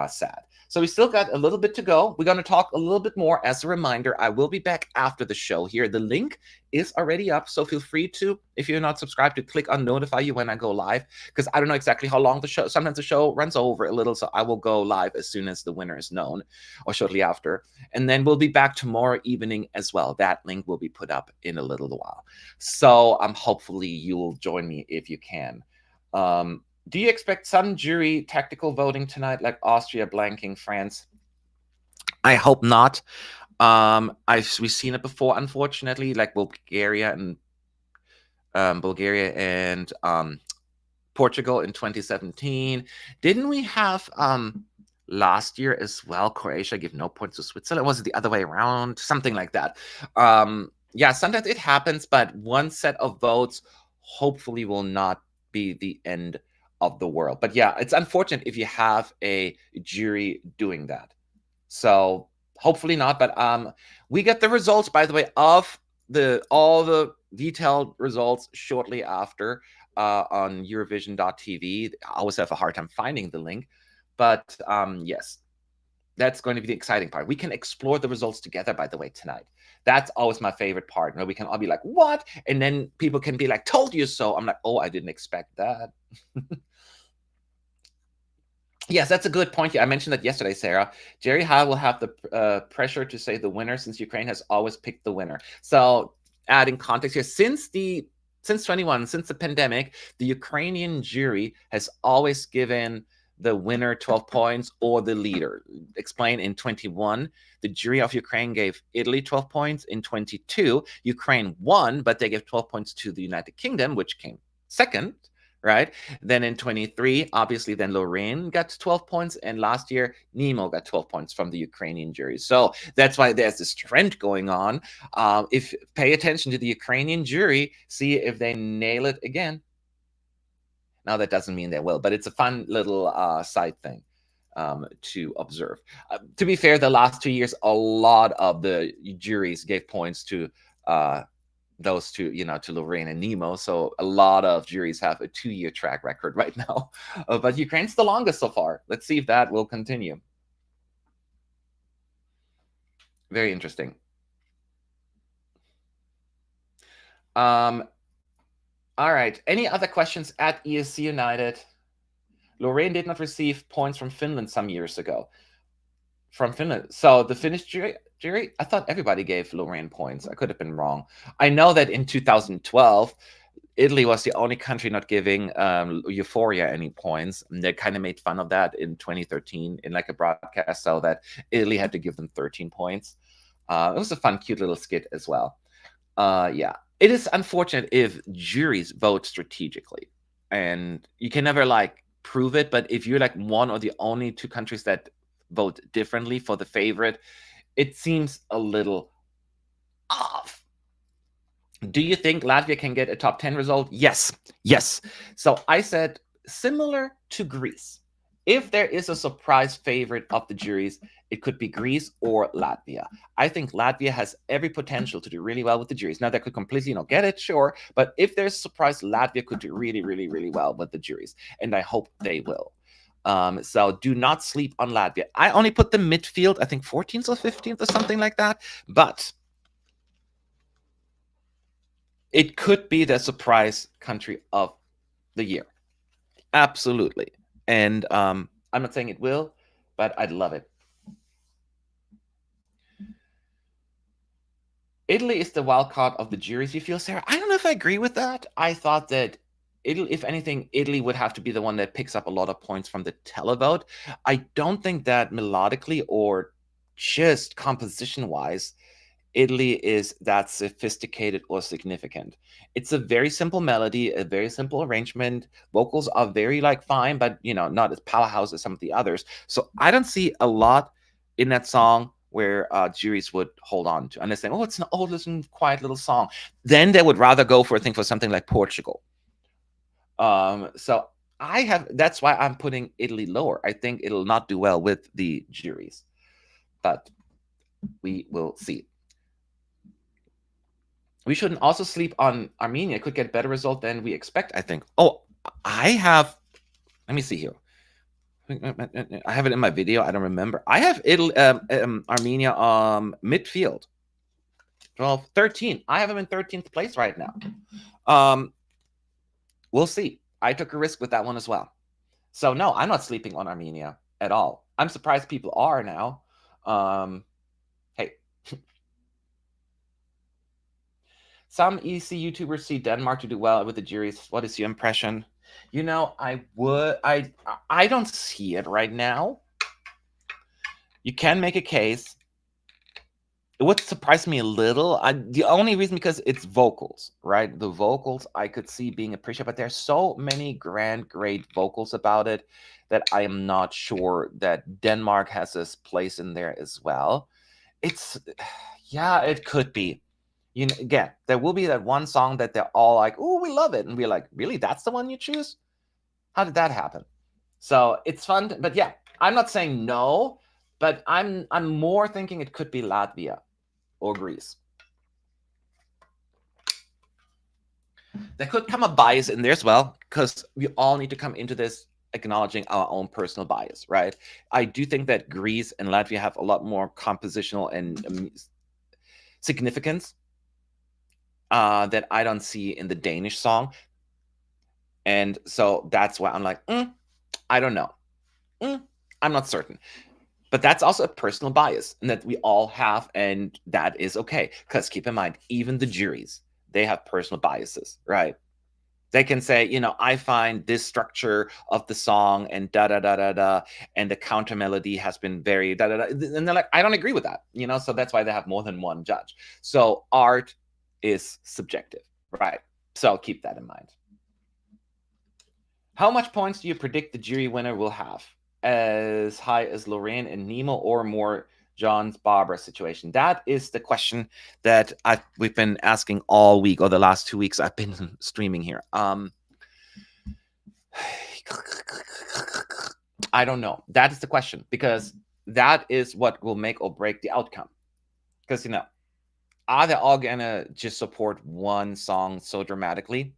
sad. So we still got a little bit to go. We're going to talk a little bit more. As a reminder, I will be back after the show here. The link is already up, so feel free to, if you're not subscribed, to click on notify you when I go live, because I don't know exactly how long the show, sometimes the show runs over a little, so I will go live as soon as the winner is known, or shortly after. And then we'll be back tomorrow evening as well. That link will be put up in a little while. So hopefully you will join me if you can. Do you expect some jury tactical voting tonight, like Austria blanking France? I hope not. We've seen it before, unfortunately, like Bulgaria and Portugal in 2017. Didn't we have last year as well? Croatia give no points to Switzerland. Was it the other way around? Something like that. Yeah, sometimes it happens, but one set of votes hopefully will not be the end of the world. But yeah, it's unfortunate if you have a jury doing that. So hopefully not. But we get the results, by the way, of all the detailed results shortly after on Eurovision.tv. I always have a hard time finding the link, but yes, that's going to be the exciting part. We can explore the results together, by the way, tonight. That's always my favorite part, where we can all be like, what? And then people can be like, told you so. I'm like, oh, I didn't expect that. Yes, that's a good point. Yeah, I mentioned that yesterday, Sarah. Jerry Howe will have the pressure to say the winner, since Ukraine has always picked the winner. So adding context here, since the pandemic, the Ukrainian jury has always given the winner 12 points or the leader. Explain, in 21, the jury of Ukraine gave Italy 12 points. In 22, Ukraine won, but they gave 12 points to the United Kingdom, which came second, right? Then in 23, obviously, then Lorraine got 12 points. And last year, Nemo got 12 points from the Ukrainian jury. So that's why there's this trend going on. If pay attention to the Ukrainian jury, see if they nail it again. Now, that doesn't mean they will, but it's a fun little side thing to observe. To be fair, the last 2 years, a lot of the juries gave points to those two, to Lorraine and Nemo. So a lot of juries have a 2-year track record right now. But Ukraine's the longest so far. Let's see if that will continue. Very interesting. All right. Any other questions at ESC United? Lorraine did not receive points from Finland some years ago. From Finland. So the Finnish jury, I thought everybody gave Lorraine points. I could have been wrong. I know that in 2012, Italy was the only country not giving Euphoria any points. And they kind of made fun of that in 2013 in like a broadcast, so that Italy had to give them 13 points. It was a fun, cute little skit as well. Yeah. It is unfortunate if juries vote strategically, and you can never prove it. But if you're one or the only two countries that vote differently for the favorite, it seems a little off. Do you think Latvia can get a top 10 result? Yes. So I said, similar to Greece, if there is a surprise favorite of the juries, it could be Greece or Latvia. I think Latvia has every potential to do really well with the juries. Now, they could completely, get it, sure. But if there's a surprise, Latvia could do really, really, really well with the juries. And I hope they will. So do not sleep on Latvia. I only put the midfield, I think 14th or 15th or something like that. But it could be the surprise country of the year. Absolutely. And I'm not saying it will, but I'd love it. Italy is the wild card of the juries, you feel, Sarah? I don't know if I agree with that. I thought that Italy, if anything, Italy would have to be the one that picks up a lot of points from the tele-vote. I don't think that melodically or just composition-wise, Italy is that sophisticated or significant. It's a very simple melody, a very simple arrangement. Vocals are very fine, but not as powerhouse as some of the others. So I don't see a lot in that song where juries would hold on to, and they're saying, "Oh, it's an old, listen, quiet little song." Then they would rather go for something like Portugal. So that's why I'm putting Italy lower. I think it'll not do well with the juries, but we will see. We shouldn't also sleep on Armenia. It could get better result than we expect, I think. Oh, let me see here. I have it in my video. I don't remember. I have Armenia midfield. 12, 13. I have them in 13th place right now. We'll see. I took a risk with that one as well. So no, I'm not sleeping on Armenia at all. I'm surprised people are now. Hey. Some EC YouTubers see Denmark to do well with the juries. What is your impression? I don't see it right now. You can make a case. It would surprise me a little. The only reason, because it's vocals, right? The vocals I could see being appreciated, but there's so many great vocals about it that I am not sure that Denmark has this place in there as well. Yeah, it could be. Again, there will be that one song that they're all like, "Oh, we love it," and we're like, "Really? That's the one you choose? How did that happen?" So it's fun, but yeah, I'm not saying no, but I'm more thinking it could be Latvia or Greece. There could come a bias in there as well, because we all need to come into this acknowledging our own personal bias, right? I do think that Greece and Latvia have a lot more compositional and significance that I don't see in the Danish song. And so that's why I'm like, I don't know. I'm not certain. But that's also a personal bias, and that we all have, and that is okay. Because keep in mind, even the juries, they have personal biases, right? They can say, I find this structure of the song and da-da-da-da-da, and the counter melody has been very da-da-da. And they're like, I don't agree with that, So that's why they have more than one judge. So art is subjective, right? So keep that in mind. How much points do you predict the jury winner will have? As high as Lorraine and Nemo, or more John's Barbara situation? That is the question that we've been asking all week, or the last 2 weeks I've been streaming here. I don't know. That is the question, because that is what will make or break the outcome. Because, are they all gonna just support one song so dramatically?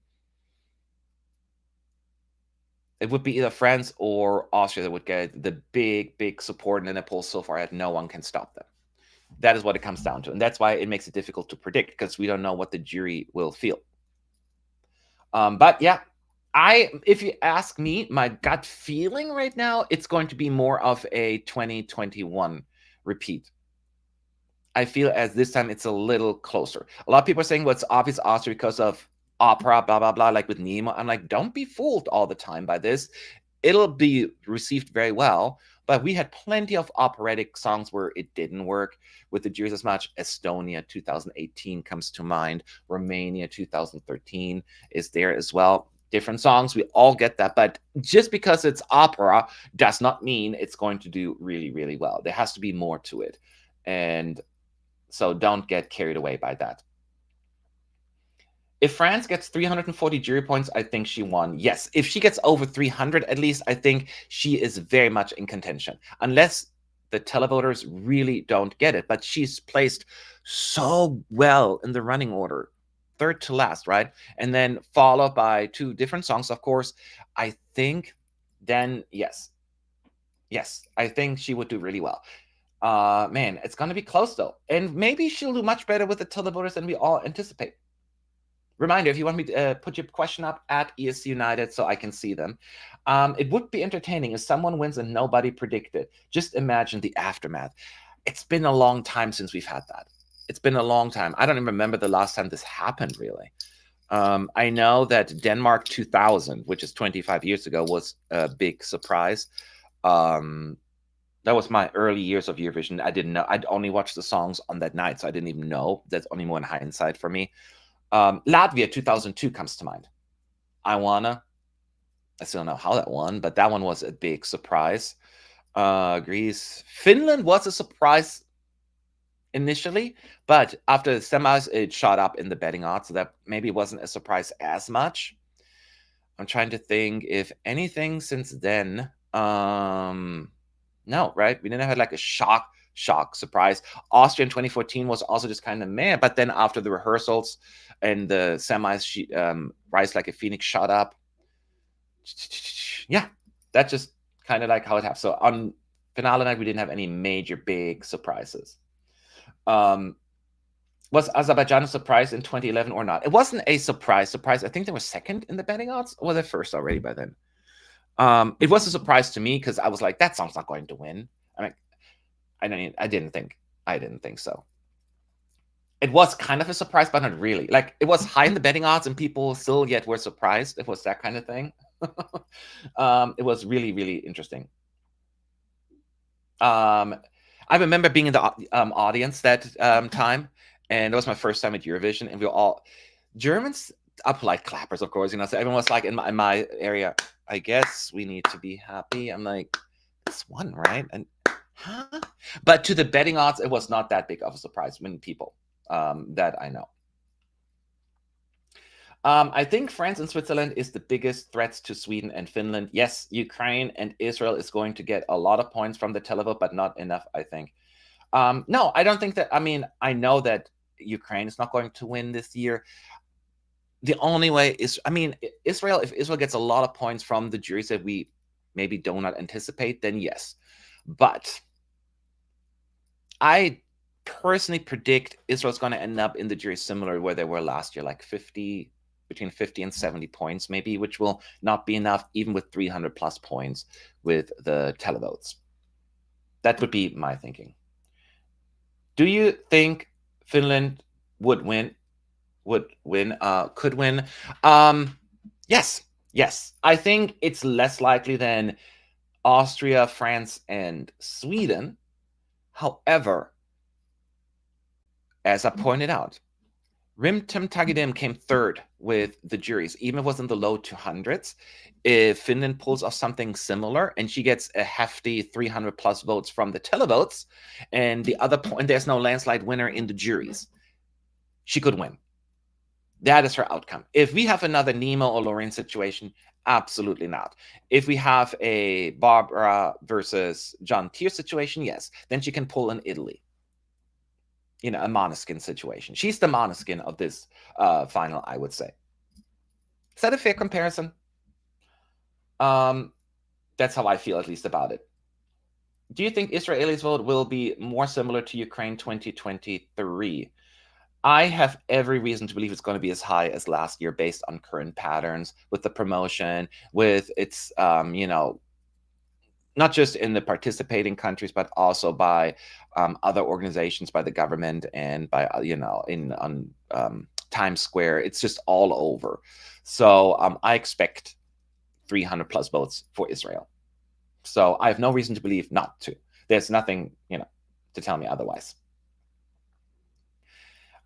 It would be either France or Austria that would get the big support, and then the polls so far that no one can stop them. That is what it comes down to. And that's why it makes it difficult to predict, because we don't know what the jury will feel. But yeah, if you ask me, my gut feeling right now, it's going to be more of a 2021 repeat. I feel as this time it's a little closer. A lot of people are saying, well, it's obvious Austria because of opera, blah, blah, blah, like with Nemo. I'm like, don't be fooled all the time by this. It'll be received very well, but we had plenty of operatic songs where it didn't work with the juries as much. Estonia 2018 comes to mind. Romania 2013 is there as well. Different songs, we all get that, but just because it's opera does not mean it's going to do really, really well. There has to be more to it. And so don't get carried away by that. If France gets 340 jury points, I think she won. Yes, if she gets over 300 at least, I think she is very much in contention. Unless the televoters really don't get it. But she's placed so well in the running order. Third to last, right? And then followed by 2 different songs, of course. I think then, yes. Yes, I think she would do really well. Man, it's going to be close, though. And maybe she'll do much better with the televoters than we all anticipate. Reminder, if you want me to put your question up at ESC United so I can see them. It would be entertaining if someone wins and nobody predicted. Just imagine the aftermath. It's been a long time since we've had that. It's been a long time. I don't even remember the last time this happened, really. I know that Denmark 2000, which is 25 years ago, was a big surprise. That was my early years of Eurovision. I didn't know. I'd only watched the songs on that night, so I didn't even know. That's only more in hindsight for me. Latvia 2002 comes to mind. I still don't know how that won, but that one was a big surprise. Greece. Finland was a surprise initially, but after the semis, it shot up in the betting odds, so that maybe wasn't a surprise as much. I'm trying to think if anything since then. No, right? We didn't have like a shock surprise. Austria in 2014 was also just kind of meh, but then after the rehearsals and the semis, she Rise Like a Phoenix shot up. Yeah, that's just kind of like how it happened. So on finale night, we didn't have any major big surprises. Was Azerbaijan a surprise in 2011 or not? It wasn't a surprise. I think they were second in the betting odds, or were they first already by then? It was a surprise to me because I was like, that song's not going to win. I mean, I didn't think so. It was kind of a surprise, but not really. Like, it was high in the betting odds, and people still yet were surprised. It was that kind of thing. It was really, really interesting. I remember being in the audience that time, and it was my first time at Eurovision, and we were all Germans are polite clappers, of course. So everyone was like in my area, I guess we need to be happy. I'm like, this one, right? And but to the betting odds, it was not that big of a surprise when people that I know. I think France and Switzerland is the biggest threats to Sweden and Finland. Yes, Ukraine and Israel is going to get a lot of points from the tele-vote, but not enough, I think. No, I don't think that. I mean, I know that Ukraine is not going to win this year. The only way is, I mean, Israel, if Israel gets a lot of points from the juries that we maybe do not anticipate, then yes. But I personally predict Israel's going to end up in the jury similar to where they were last year, like between 50 and 70 points maybe, which will not be enough even with 300 plus points with the televotes. That would be my thinking. Do you think Finland could win? Yes. I think it's less likely than Austria, France, and Sweden. However, as I pointed out, Rimtum Tagidim came third with the juries, even if it was in the low 200s. If Finland pulls off something similar and she gets a hefty 300 plus votes from the televotes, and the other point, there's no landslide winner in the juries, she could win. That is her outcome. If we have another Nemo or Lorraine situation, absolutely not. If we have a Barbara versus John Tier situation, yes, then she can pull in Italy. A Måneskin situation. She's the Måneskin of this final, I would say. Is that a fair comparison? That's how I feel, at least, about it. Do you think Israel's vote will be more similar to Ukraine 2023? I have every reason to believe it's going to be as high as last year based on current patterns, with the promotion, with its, not just in the participating countries, but also by other organizations, by the government, and by, on Times Square. It's just all over. So I expect 300 plus votes for Israel. So I have no reason to believe not to. There's nothing, to tell me otherwise.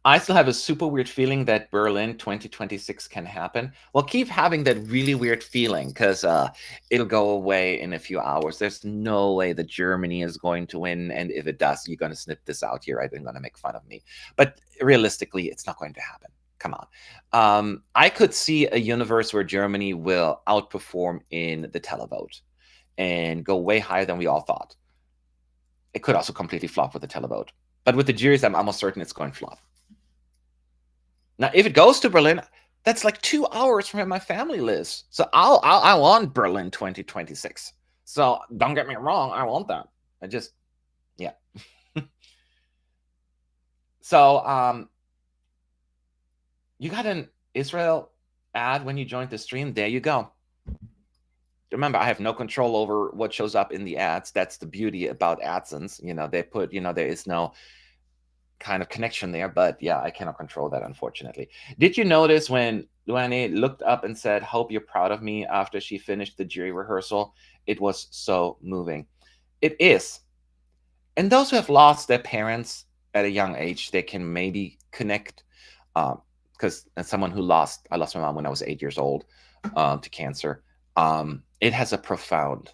I still have a super weird feeling that Berlin 2026 can happen. Well, keep having that really weird feeling, because it'll go away in a few hours. There's no way that Germany is going to win. And if it does, you're going to snip this out here, right? You're going to make fun of me. But realistically, it's not going to happen. Come on. I could see a universe where Germany will outperform in the televote and go way higher than we all thought. It could also completely flop with the televote. But with the juries, I'm almost certain it's going to flop. Now, if it goes to Berlin, that's like 2 hours from where my family lives. So I want Berlin 2026. So don't get me wrong, I want that. Yeah. So you got an Israel ad when you joined the stream. There you go. Remember, I have no control over what shows up in the ads. That's the beauty about AdSense. They put, there is no kind of connection there, but yeah, I cannot control that, unfortunately. Did you notice when Luane looked up and said, "Hope you're proud of me," after she finished the jury rehearsal? It was so moving. It is. And those who have lost their parents at a young age, they can maybe connect, because as someone who I lost my mom when I was 8 years old to cancer. It has a profound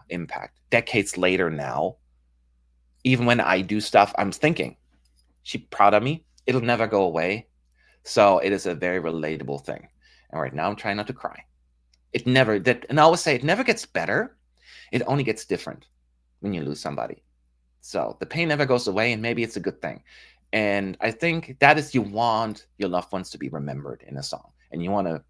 impact. Decades later now, Even when I do stuff, I'm thinking, she proud of me. It'll never go away. So it is a very relatable thing. And right now I'm trying not to cry. It never that, and I always say it never gets better. It only gets different when you lose somebody. So the pain never goes away, and maybe it's a good thing. And I think that is, you want your loved ones to be remembered in a song, and you want to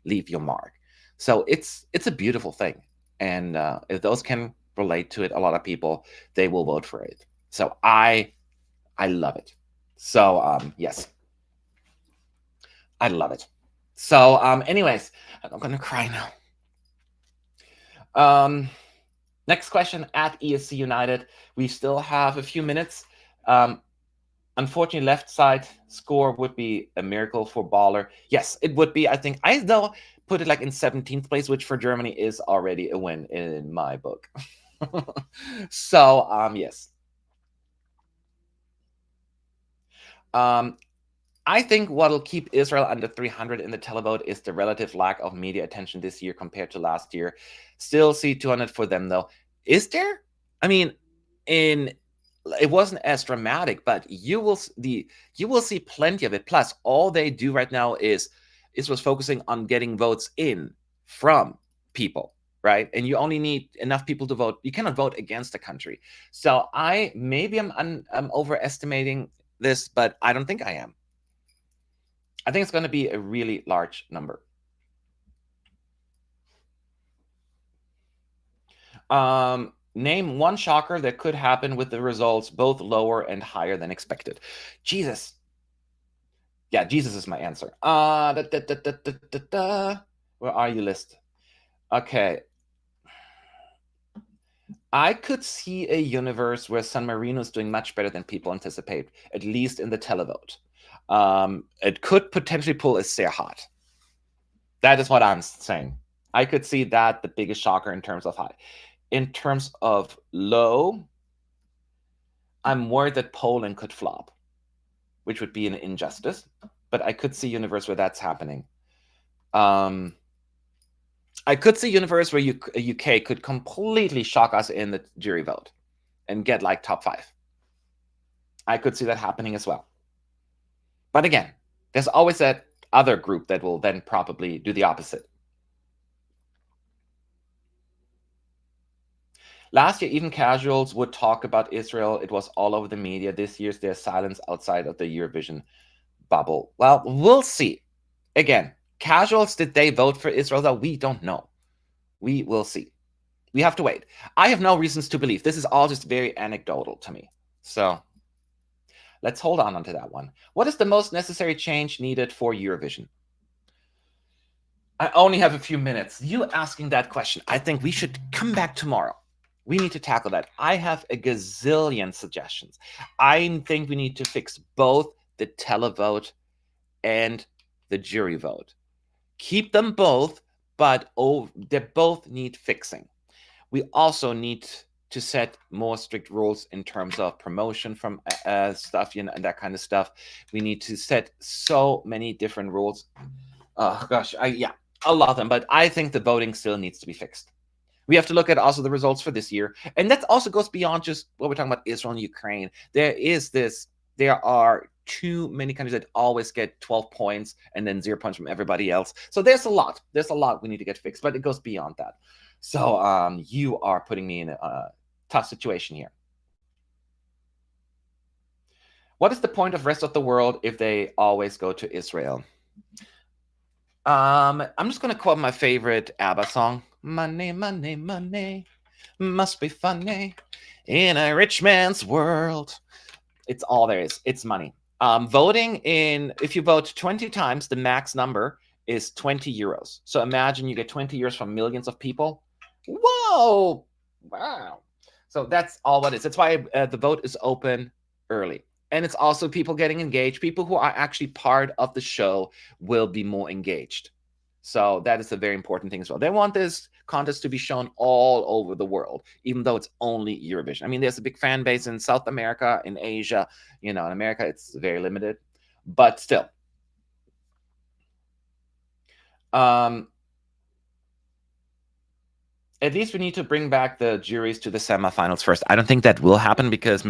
leave your mark. So it's a beautiful thing. And if those can relate to it, a lot of people, they will vote for it. So I love it. So yes, I love it. So anyways, I'm gonna cry now. Next question at ESC United. We still have a few minutes. Unfortunately, left side score would be a miracle for Baller. Yes, it would be. I think I though put it like in 17th place, which for Germany is already a win in my book. So yes. I think what'll keep Israel under 300 in the televote is the relative lack of media attention this year compared to last year. Still see 200 for them though. Is there? I mean, it wasn't as dramatic, but you will see plenty of it. Plus, all they do right now is was focusing on getting votes in from people, right? And you only need enough people to vote. You cannot vote against a country. So maybe I'm overestimating this, but I don't think I am. I think it's going to be a really large number. Name one shocker that could happen with the results both lower and higher than expected. Jesus. Yeah, Jesus is my answer. Where are you, list? Okay. I could see a universe where San Marino is doing much better than people anticipate, at least in the televote. It could potentially pull a Serhat. That is what I'm saying. I could see that the biggest shocker in terms of high. In terms of low, I'm worried that Poland could flop, which would be an injustice. But I could see a universe where that's happening. I could see a universe where UK could completely shock us in the jury vote and get like top 5. I could see that happening as well. But again, there's always that other group that will then probably do the opposite. Last year, even casuals would talk about Israel. It was all over the media. This year's there's silence outside of the Eurovision bubble. Well, we'll see. Again, casuals, did they vote for Israel? Though we don't know. We will see. We have to wait. I have no reasons to believe. This is all just very anecdotal to me. So let's hold on to that one. What is the most necessary change needed for Eurovision? I only have a few minutes. You asking that question, I think we should come back tomorrow. We need to tackle that. I have a gazillion suggestions. I think we need to fix both the televote and the jury vote. Keep them both, but they both need fixing. We also need to set more strict rules in terms of promotion from stuff, and that kind of stuff. We need to set so many different rules. Oh gosh, a lot of them, but I think the voting still needs to be fixed. We have to look at also the results for this year. And that also goes beyond just what we're talking about, Israel and Ukraine. There are too many countries that always get 12 points and then 0 points from everybody else. So there's a lot we need to get fixed, but it goes beyond that. So you are putting me in a tough situation here. What is the point of rest of the world if they always go to Israel? I'm just going to quote my favorite ABBA song. Money, money, money must be funny in a rich man's world. It's all there is. It's money. If you vote 20 times, the max number is 20 euros. So imagine you get 20 euros from millions of people. Whoa! Wow. So that's all what it is. That's why the vote is open early. And it's also people getting engaged. People who are actually part of the show will be more engaged. So that is a very important thing as well. They want this contest to be shown all over the world, even though it's only Eurovision. I mean, there's a big fan base in South America, in Asia. In America, it's very limited. But still. At least we need to bring back the juries to the semifinals first. I don't think that will happen because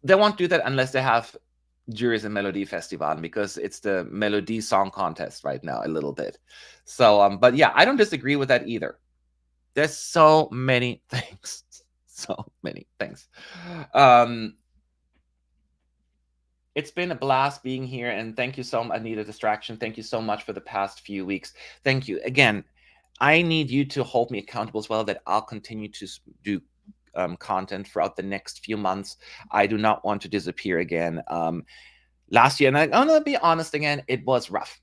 they won't do that unless they have juries in Melody Festival, because it's the Melody Song Contest right now a little bit. So, but yeah, I don't disagree with that either. There's so many things. So many things. It's been a blast being here, and thank you so much. I need a distraction. Thank you so much for the past few weeks. Thank you. Again, I need you to hold me accountable as well, that I'll continue to do content throughout the next few months. I do not want to disappear again. Last year, and I'm going to be honest again, it was rough.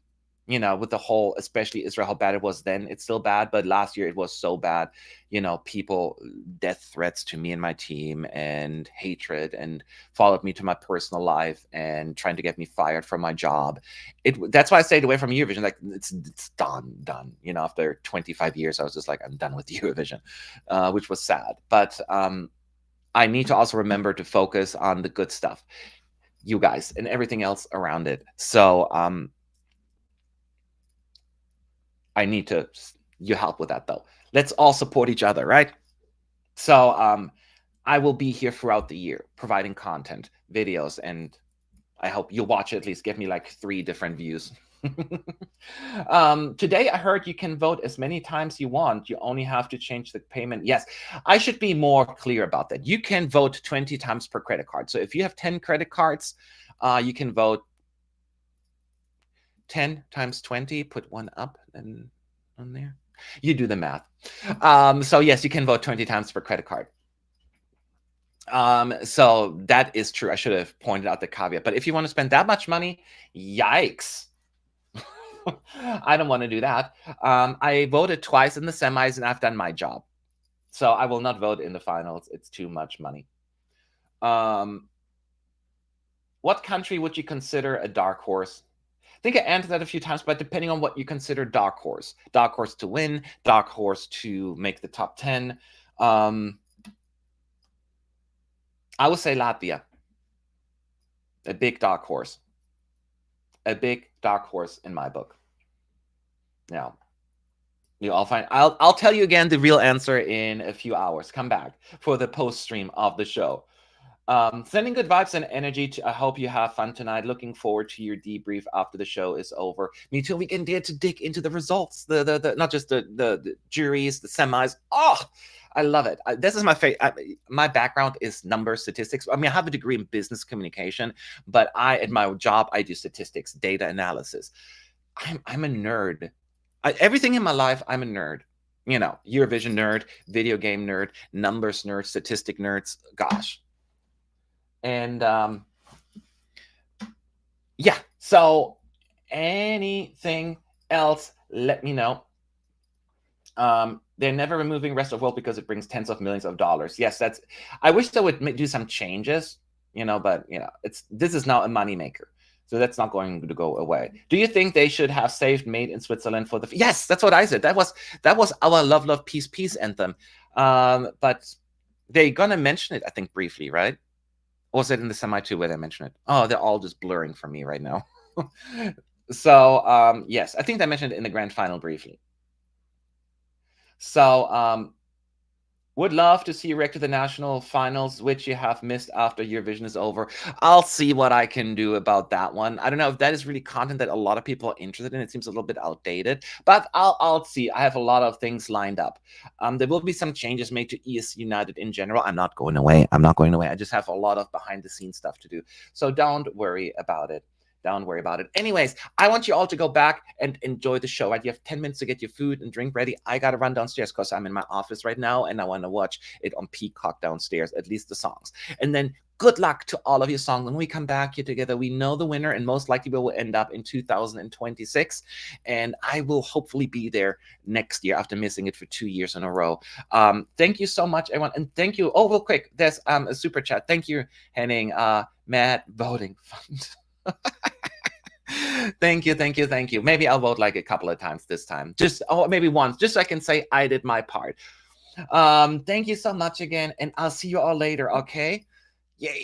You know, with the whole, especially Israel, how bad it was then. It's still bad, but last year it was so bad. You know, people, death threats to me and my team, and hatred, and followed me to my personal life, and trying to get me fired from my job. That's why I stayed away from Eurovision. Like, it's done. You know, after 25 years, I was just like, I'm done with Eurovision, which was sad. But I need to also remember to focus on the good stuff, you guys, and everything else around it. So, I need your help with that, though. Let's all support each other, right? So I will be here throughout the year, providing content, videos, and I hope you'll watch it at least. Give me like 3 different views. Today, I heard you can vote as many times you want. You only have to change the payment. Yes, I should be more clear about that. You can vote 20 times per credit card. So if you have 10 credit cards, you can vote 10 times 20, put one up and on there. You do the math. So yes, you can vote 20 times per credit card. So that is true. I should have pointed out the caveat. But if you want to spend that much money, yikes. I don't want to do that. I voted twice in the semis, and I've done my job. So I will not vote in the finals. It's too much money. What country would you consider a dark horse? I think I answered that a few times, but depending on what you consider dark horse to win, dark horse to make the top 10. I would say Latvia. A big dark horse. A big dark horse in my book. Now, you all find. I'll tell you again the real answer in a few hours. Come back for the post stream of the show. Sending good vibes and energy. I hope you have fun tonight. Looking forward to your debrief after the show is over. Me too. We can dare to dig into the results. The not just the juries, the semis. Oh, I love it. This is my favorite. My background is numbers, statistics. I mean, I have a degree in business communication, but at my job, I do statistics, data analysis. I'm a nerd. Everything in my life, I'm a nerd. You know, Eurovision nerd, video game nerd, numbers nerd, statistic nerds. Gosh. And yeah, so anything else, let me know. They're never removing rest of world because it brings tens of millions of dollars. Yes, I wish they would do some changes, you know, but you know, this is now a moneymaker. So that's not going to go away. Do you think they should have saved Made in Switzerland for the... Yes, that's what I said. That was our Love, Love, Peace, Peace anthem. But they're going to mention it, I think, briefly, right? Or was it in the semi too where they mention it? Oh, they're all just blurring for me right now. So, yes, I think they mentioned it in the grand final briefly. So, would love to see you react to the national finals, which you have missed after Eurovision is over. I'll see what I can do about that one. I don't know if that is really content that a lot of people are interested in. It seems a little bit outdated, but I'll see. I have a lot of things lined up. There will be some changes made to ESC United in general. I'm not going away. I just have a lot of behind-the-scenes stuff to do. So don't worry about it. Don't worry about it. Anyways, I want you all to go back and enjoy the show, right? You have 10 minutes to get your food and drink ready. I got to run downstairs because I'm in my office right now, and I want to watch it on Peacock downstairs, at least the songs. And then good luck to all of your songs. When we come back here together, we know the winner, and most likely we will end up in 2026. And I will hopefully be there next year after missing it for 2 years in a row. Thank you so much, everyone. And thank you. Oh, real quick, there's a super chat. Thank you, Henning. Mad voting fund. Thank you. Maybe I'll vote like a couple of times this time. Maybe once, just so I can say I did my part. Thank you so much again, and I'll see you all later, okay? Yay.